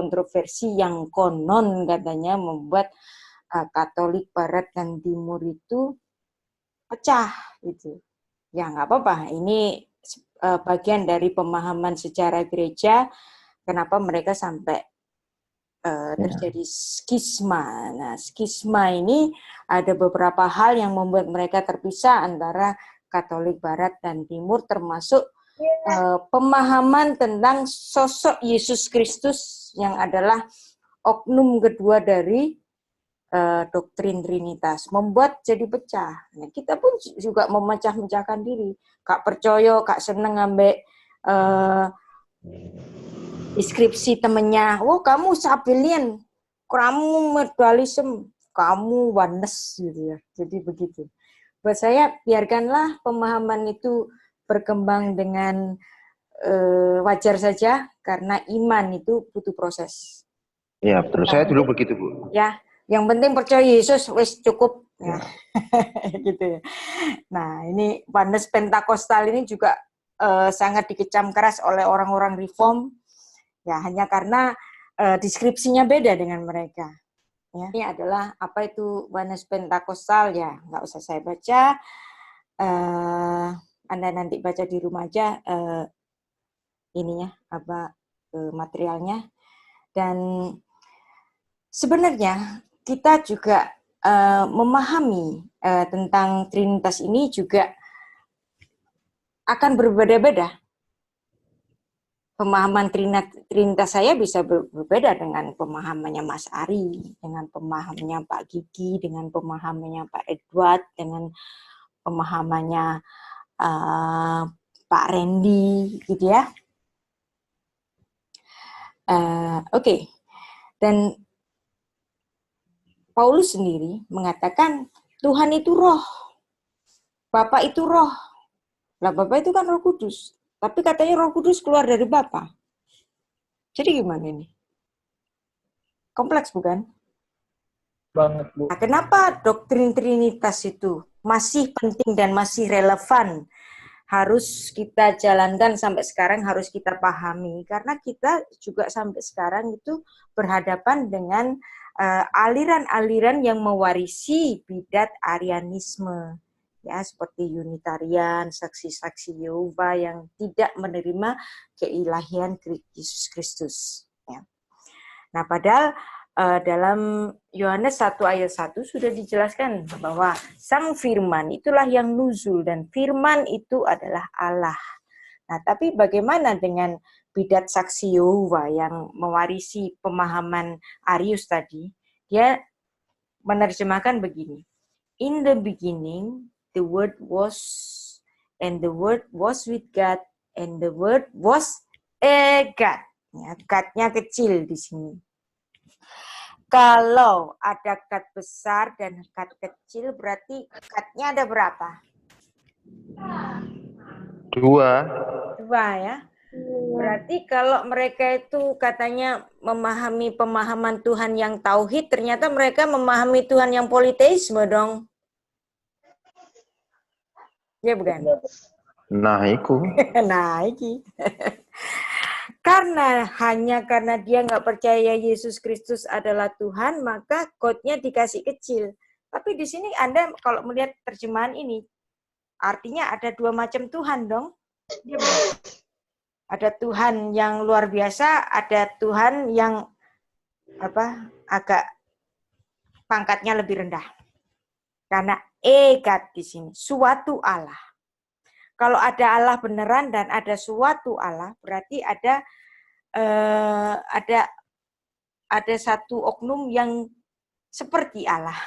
B: yang konon katanya membuat Katolik Barat dan Timur itu pecah gitu. Ya nggak apa-apa, ini bagian dari pemahaman sejarah gereja kenapa mereka sampai terjadi skisma. Nah, skisma ini ada beberapa hal yang membuat mereka terpisah antara Katolik Barat dan Timur, termasuk pemahaman tentang sosok Yesus Kristus yang adalah oknum kedua dari doktrin Trinitas, membuat jadi pecah. Nah, kita pun juga memecah-mecahkan diri. Kak percaya, kak seneng ambek deskripsi temennya. Oh, kamu Sabellian, kamu modalisme, kamu oneness gitu ya. Jadi begitu. Buat saya, biarkanlah pemahaman itu berkembang dengan wajar saja, karena iman itu butuh proses.
E: Ya, betul. Saya dulu begitu, Bu.
B: Ya, yang penting percaya Yesus, wis cukup. Ya. Gitu ya. Nah, ini oneness Pentakostal ini juga sangat dikecam keras oleh orang-orang reform. Ya, hanya karena deskripsinya beda dengan mereka. Ya, ini adalah apa itu oneness Pentakostal, ya nggak usah saya baca. Anda nanti baca di rumah aja ininya apa materialnya. Dan sebenarnya kita juga memahami tentang Trinitas ini juga akan berbeda-beda. Pemahaman Trinitas saya bisa berbeda dengan pemahamannya Mas Ari, dengan pemahamannya Pak Gigi, dengan pemahamannya Pak Edward, dengan pemahamannya Pak Randy, gitu ya. Oke. Dan Paulus sendiri mengatakan Tuhan itu roh, Bapa itu roh. Lah Bapa itu kan Roh Kudus. Tapi katanya Roh Kudus keluar dari Bapa. Jadi gimana ini? Kompleks bukan?
J: Banget, Bu.
B: Nah, kenapa doktrin Trinitas itu masih penting dan masih relevan? Harus kita jalankan sampai sekarang, harus kita pahami. Karena kita juga sampai sekarang itu berhadapan dengan aliran-aliran yang mewarisi bidat Arianisme. Ya, seperti Unitarian, saksi-saksi Yehova yang tidak menerima keilahian Yesus Kristus. Ya. Nah, padahal dalam Yohanes 1 ayat 1 sudah dijelaskan bahwa Sang Firman itulah yang nuzul dan Firman itu adalah Allah. Nah, tapi bagaimana dengan bidat saksi Yehova yang mewarisi pemahaman Arius tadi? Dia menerjemahkan begini. In the beginning, the Word was, and the Word was with God, and the Word was God. Ya, God-nya kecil di sini. Kalau ada God besar dan God kecil, berarti God-nya ada berapa? Dua ya. Berarti kalau mereka itu katanya memahami pemahaman Tuhan yang tauhid, ternyata mereka memahami Tuhan yang politeisme dong. Ya bukan?
E: Nah, itu.
B: Nah, iki. Hanya karena dia nggak percaya Yesus Kristus adalah Tuhan, maka God-nya dikasih kecil. Tapi di sini Anda kalau melihat terjemahan ini, artinya ada dua macam Tuhan dong. Ya bukan? Ada Tuhan yang luar biasa, ada Tuhan yang agak pangkatnya lebih rendah. Karena God di sini, suatu Allah. Kalau ada Allah beneran dan ada suatu Allah, berarti ada satu oknum yang seperti Allah.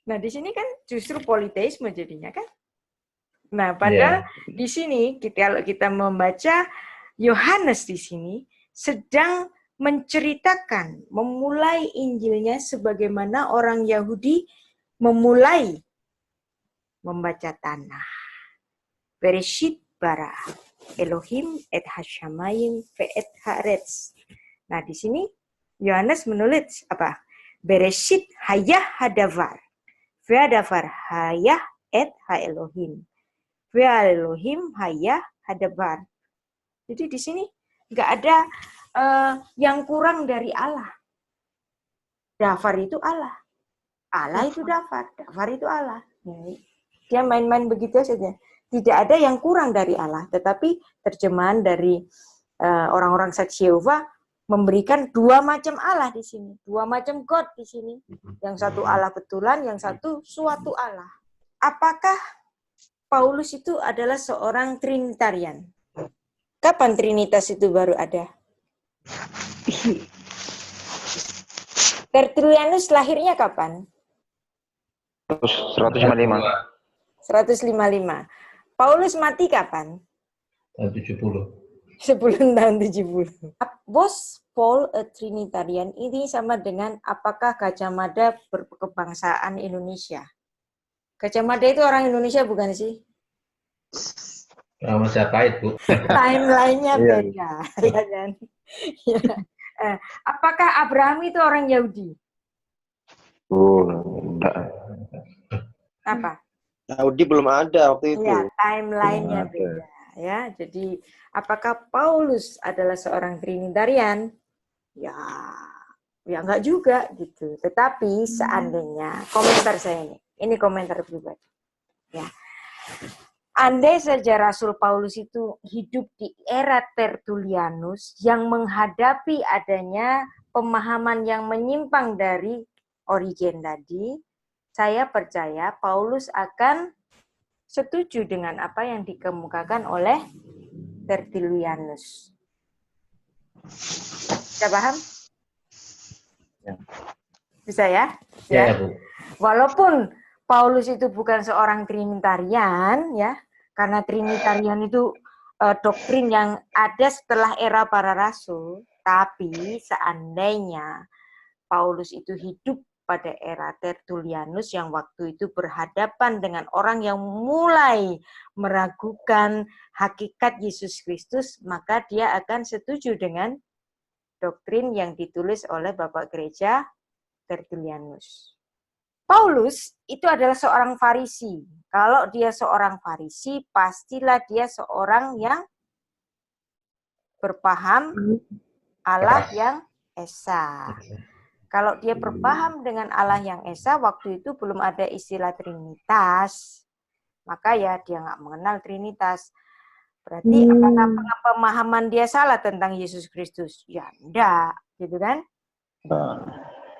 B: Nah, di sini kan justru politeisme jadinya kan. Nah, padahal di sini kalau kita membaca Yohanes di sini sedang menceritakan, memulai Injilnya sebagaimana orang Yahudi memulai membaca tanah. Bereshit bara Elohim et hashamayim ve'et haaretz. Nah, di sini Yohanes menulis apa? Bereshit hayah hadavar. Ve'adavar hayah et ha-Elohim. Ve'Elohim hayah hadavar. Jadi di sini nggak ada yang kurang dari Allah. Davar itu Allah. Allah itu Davar. Davar itu Allah. Dia main-main begitu saja. Tidak ada yang kurang dari Allah. Tetapi terjemahan dari orang-orang saksi Yehova memberikan dua macam Allah di sini. Dua macam God di sini. Yang satu Allah betulan, yang satu suatu Allah. Apakah Paulus itu adalah seorang Trinitarian? Kapan Trinitas itu baru ada? Tertullianus lahirnya kapan?
E: 155.
B: 155. Paulus mati kapan?
D: Tahun 70.
B: 10 tahun 70. Was Paul a Trinitarian? Ini sama dengan apakah Gajah Mada berkebangsaan Indonesia? Gajah Mada itu orang Indonesia bukan sih?
D: Majapahit, Bu.
B: Timeline-nya
E: Iya.
B: beda, ya kan? Ya. Apakah Abraham itu orang Yahudi?
E: Oh, enggak.
B: Apa?
F: Yahudi belum ada waktu itu.
B: Ya, timeline-nya
E: Belum ada.
B: beda. Ya, jadi apakah Paulus adalah seorang Trinitarian? Ya, ya enggak juga gitu. Tetapi seandainya komentar saya ini komentar pribadi. Ya. Andai saja Rasul Paulus itu hidup di era Tertullianus yang menghadapi adanya pemahaman yang menyimpang dari Origen tadi, saya percaya Paulus akan setuju dengan apa yang dikemukakan oleh Tertullianus. Bisa paham?
E: Ya.
B: Bisa ya?
D: Ya, Bu.
B: Walaupun Paulus itu bukan seorang Trinitarian, ya, karena Trinitarian itu doktrin yang ada setelah era para rasul, tapi seandainya Paulus itu hidup pada era Tertullianus yang waktu itu berhadapan dengan orang yang mulai meragukan hakikat Yesus Kristus, maka dia akan setuju dengan doktrin yang ditulis oleh Bapak Gereja Tertullianus. Paulus itu adalah seorang Farisi. Kalau dia seorang Farisi, pastilah dia seorang yang berpaham Allah yang Esa. Kalau dia berpaham dengan Allah yang Esa, waktu itu belum ada istilah Trinitas, maka ya dia nggak mengenal Trinitas. Berarti apakah pemahaman dia salah tentang Yesus Kristus? Ya enggak, gitu kan?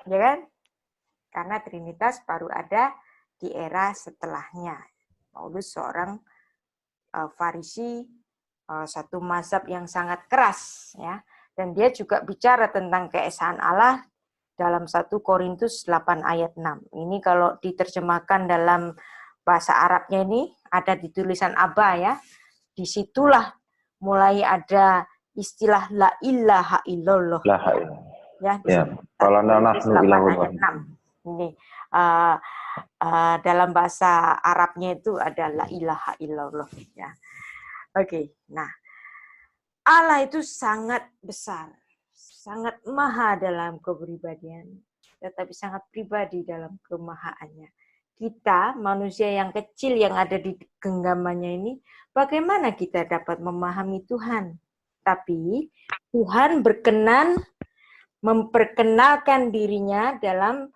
B: Ya kan? Karena Trinitas baru ada di era setelahnya. Paulus seorang Farisi, satu mazhab yang sangat keras, ya. Dan dia juga bicara tentang keesaan Allah dalam 1 Korintus 8 ayat 6. Ini kalau diterjemahkan dalam bahasa Arabnya ini ada di tulisan Aba ya. Disitulah mulai ada istilah la ilaha illallah. Ya,
E: Falana nahnu ilahullah.
B: Ini dalam bahasa Arabnya itu ada la ilaha illallah ya. Oke, nah Allah itu sangat besar, sangat maha dalam kepribadian, tetapi sangat pribadi dalam kemahaannya. Kita manusia yang kecil yang ada di genggamannya ini, bagaimana kita dapat memahami Tuhan? Tapi Tuhan berkenan memperkenalkan dirinya dalam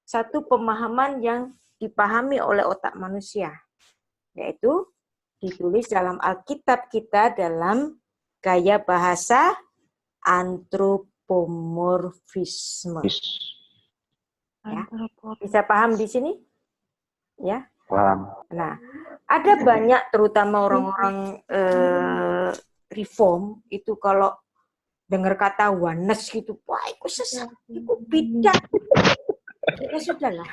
B: satu pemahaman yang dipahami oleh otak manusia, yaitu ditulis dalam Alkitab kita dalam gaya bahasa antropomorfisme. Ya. Bisa paham di sini? Ya.
E: Paham.
B: Nah, ada banyak terutama orang-orang reform itu kalau dengar kata oneness gitu, wah itu sesat, itu bidah. Ya sudahlah.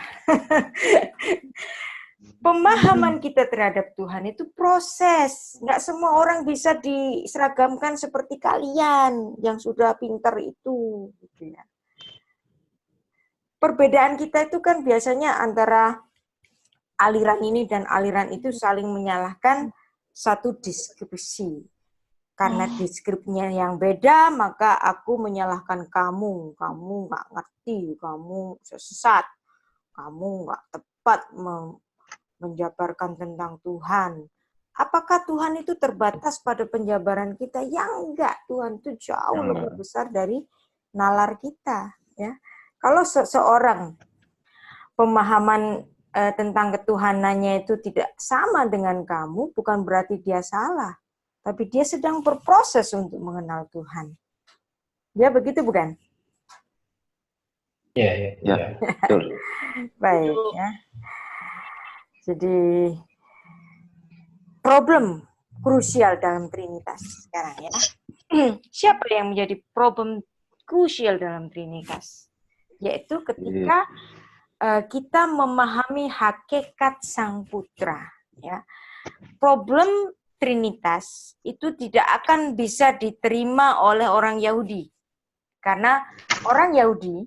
B: Pemahaman kita terhadap Tuhan itu proses. Nggak semua orang bisa diseragamkan seperti kalian yang sudah pintar itu. Gitu ya. Perbedaan kita itu kan biasanya antara aliran ini dan aliran itu saling menyalahkan satu deskripsi. Karena deskripsinya yang beda, maka aku menyalahkan kamu. Kamu nggak ngerti, kamu sesat, kamu nggak tepat menjabarkan tentang Tuhan. Apakah Tuhan itu terbatas pada penjabaran kita? Ya enggak, Tuhan itu jauh lebih besar dari nalar kita. Ya, kalau seseorang pemahaman tentang ketuhanannya itu tidak sama dengan kamu, bukan berarti dia salah. Tapi dia sedang berproses untuk mengenal Tuhan. Ya begitu bukan?
D: Ya.
E: Betul.
B: Baik ya. Jadi problem krusial dalam Trinitas sekarang ya. Siapa yang menjadi problem krusial dalam Trinitas? Yaitu ketika kita memahami hakikat Sang Putra. Ya. Problem Trinitas itu tidak akan bisa diterima oleh orang Yahudi. Karena orang Yahudi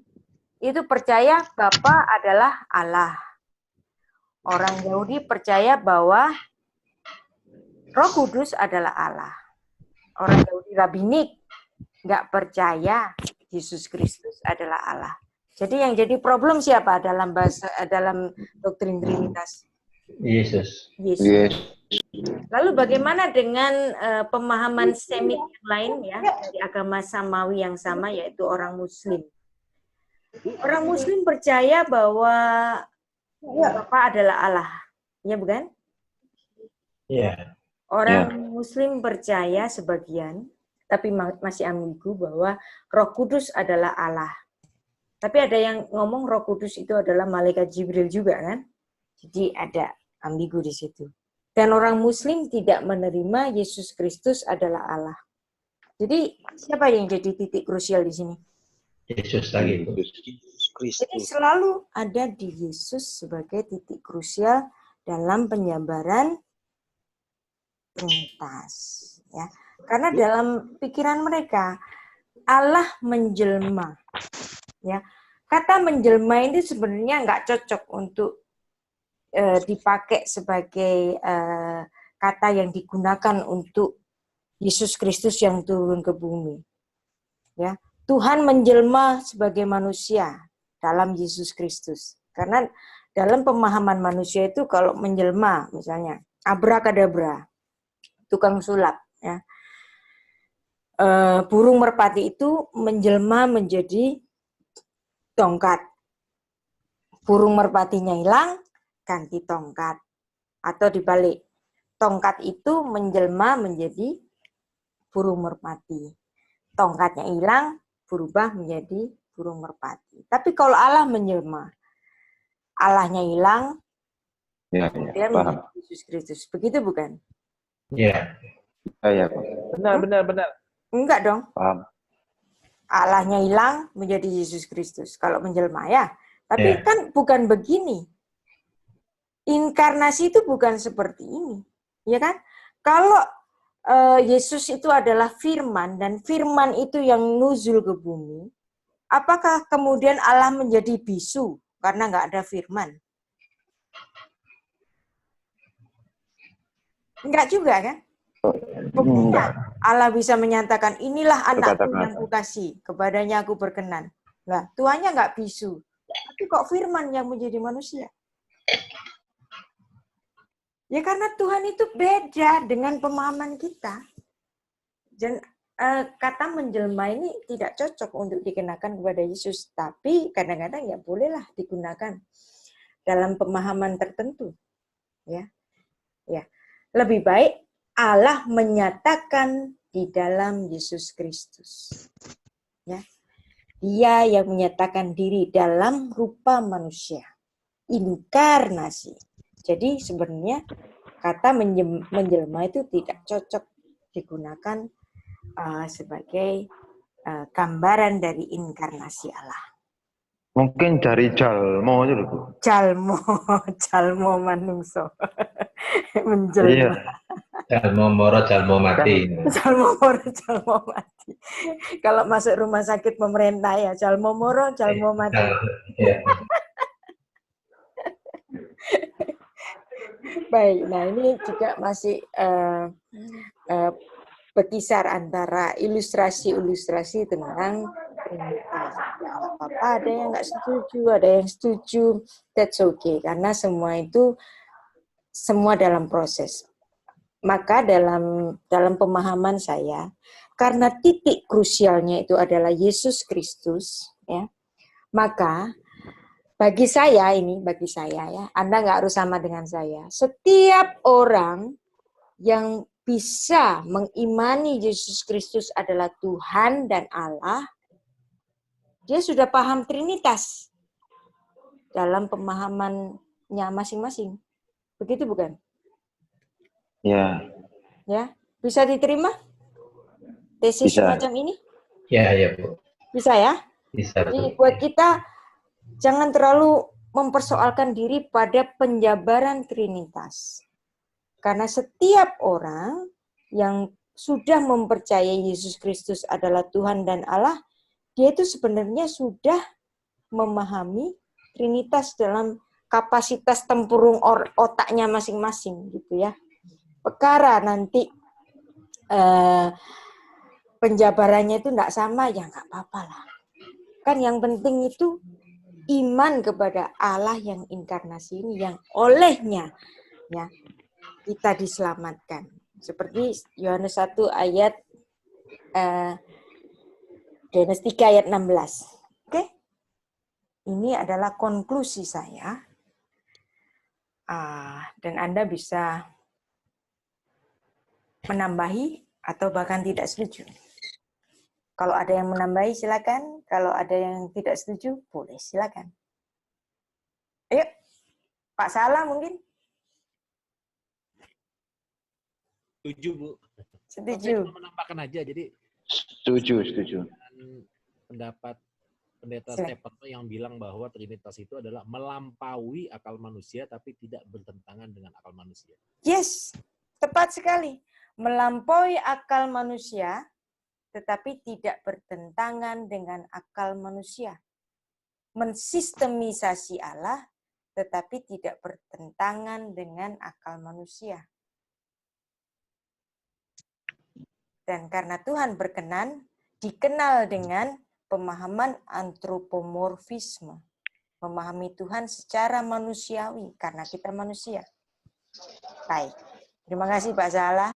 B: itu percaya Bapa adalah Allah. Orang Yahudi percaya bahwa Roh Kudus adalah Allah. Orang Yahudi rabbinik nggak percaya Yesus Kristus adalah Allah. Jadi yang jadi problem siapa dalam doktrin Trinitas?
D: Yesus.
B: Yesus. Lalu bagaimana dengan pemahaman Semit yang lain ya dari agama Samawi yang sama yaitu orang Muslim? Orang Muslim percaya bahwa Bapa adalah Allah, ya bukan?
D: Iya.
B: Orang Muslim percaya sebagian, tapi masih ambigu bahwa Roh Kudus adalah Allah. Tapi ada yang ngomong Roh Kudus itu adalah malaikat Jibril juga kan? Jadi ada ambigu di situ. Dan orang Muslim tidak menerima Yesus Kristus adalah Allah. Jadi siapa yang jadi titik krusial di sini?
D: Yesus lagi.
B: Jadi selalu ada di Yesus sebagai titik krusial dalam penyabaran Trinitas. Ya. Karena dalam pikiran mereka Allah menjelma. Ya, kata menjelma ini sebenarnya nggak cocok untuk dipakai sebagai kata yang digunakan untuk Yesus Kristus yang turun ke bumi. Ya, Tuhan menjelma sebagai manusia dalam Yesus Kristus. Karena dalam pemahaman manusia itu kalau menjelma, misalnya abrakadabra, tukang sulap, ya. Burung merpati itu menjelma menjadi tongkat. Burung merpatinya hilang, ganti tongkat. Atau dibalik, tongkat itu menjelma menjadi burung merpati. Tongkatnya hilang, berubah menjadi burung merpati. Tapi kalau Allah menjelma, Allahnya hilang, kemudian menjadi Yesus Kristus. Begitu bukan?
D: Iya.
E: Iya,
J: Benar.
B: Enggak dong.
E: paham.
B: Allahnya hilang menjadi Yesus Kristus. Kalau menjelma ya. Tapi kan bukan begini. Inkarnasi itu bukan seperti ini. Ya kan? Kalau Yesus itu adalah firman dan firman itu yang nuzul ke bumi, apakah kemudian Allah menjadi bisu karena nggak ada firman? Enggak juga kan? Buktinya Allah bisa menyatakan inilah anakku yang kukasih, kepadanya aku berkenan. Nah, Tuhannya nggak bisu. Tapi kok firman yang menjadi manusia? Ya karena Tuhan itu beda dengan pemahaman kita. Dan kata menjelma ini tidak cocok untuk dikenakan kepada Yesus. Tapi kadang-kadang ya bolehlah digunakan dalam pemahaman tertentu. Ya, lebih baik Allah menyatakan di dalam Yesus Kristus. Ya. Dia yang menyatakan diri dalam rupa manusia. Inkarnasi. Jadi sebenarnya kata menjelma itu tidak cocok digunakan sebagai gambaran dari inkarnasi Allah.
E: Mungkin dari jalmo itu loh, Bu.
B: Jalmo manungso. Menjelma.
E: Iya.
D: Jalmo moro, jalmo mati.
B: Jalmo moro, jalmo mati. Kalau masuk rumah sakit pemerintah ya, jalmo moro, jalmo mati.
D: Ya.
B: Baik, nah ini juga masih berkisar antara ilustrasi-ilustrasi tentang Trinitas. Ya, apa-apa, ada yang nggak setuju, ada yang setuju, that's okay. Karena semua itu, semua dalam proses. Maka dalam pemahaman saya, karena titik krusialnya itu adalah Yesus Kristus, ya, maka bagi saya ya, Anda nggak harus sama dengan saya. Setiap orang yang bisa mengimani Yesus Kristus adalah Tuhan dan Allah, dia sudah paham Trinitas dalam pemahamannya masing-masing. Begitu bukan?
E: Ya.
B: Ya, bisa diterima tesis
E: Bisa.
B: semacam ini?
D: Ya, ya Bu.
B: Bisa ya?
D: Bisa
B: Jadi
D: Bu.
B: buat kita jangan terlalu mempersoalkan diri pada penjabaran Trinitas. Karena setiap orang yang sudah mempercayai Yesus Kristus adalah Tuhan dan Allah, dia itu sebenarnya sudah memahami Trinitas dalam kapasitas tempurung otaknya masing-masing gitu ya. Perkara nanti penjabarannya itu enggak sama, ya enggak apa-apa lah. Kan yang penting itu iman kepada Allah yang inkarnasi ini, yang olehnya ya kita diselamatkan. Seperti Yohanes 1 ayat Yohanes 3 ayat 16. Oke? Ini adalah konklusi saya. Dan Anda bisa menambahi atau bahkan tidak setuju. Kalau ada yang menambahi silakan, kalau ada yang tidak setuju boleh silakan. Ayo, Pak Salah mungkin?
K: Setuju, Bu.
B: Setuju.
K: Saya cuma menambahkan aja, jadi
E: Setuju.
K: pendapat Pendeta
B: Silakan.
K: Stefano yang bilang bahwa Trinitas itu adalah melampaui akal manusia tapi tidak bertentangan dengan akal manusia.
B: Yes, tepat sekali. Melampaui akal manusia, tetapi tidak bertentangan dengan akal manusia. Mensistemisasi Allah, tetapi tidak bertentangan dengan akal manusia. Dan karena Tuhan berkenan, dikenal dengan pemahaman antropomorfisme. Memahami Tuhan secara manusiawi, karena kita manusia. Baik. Terima kasih Pak Salah.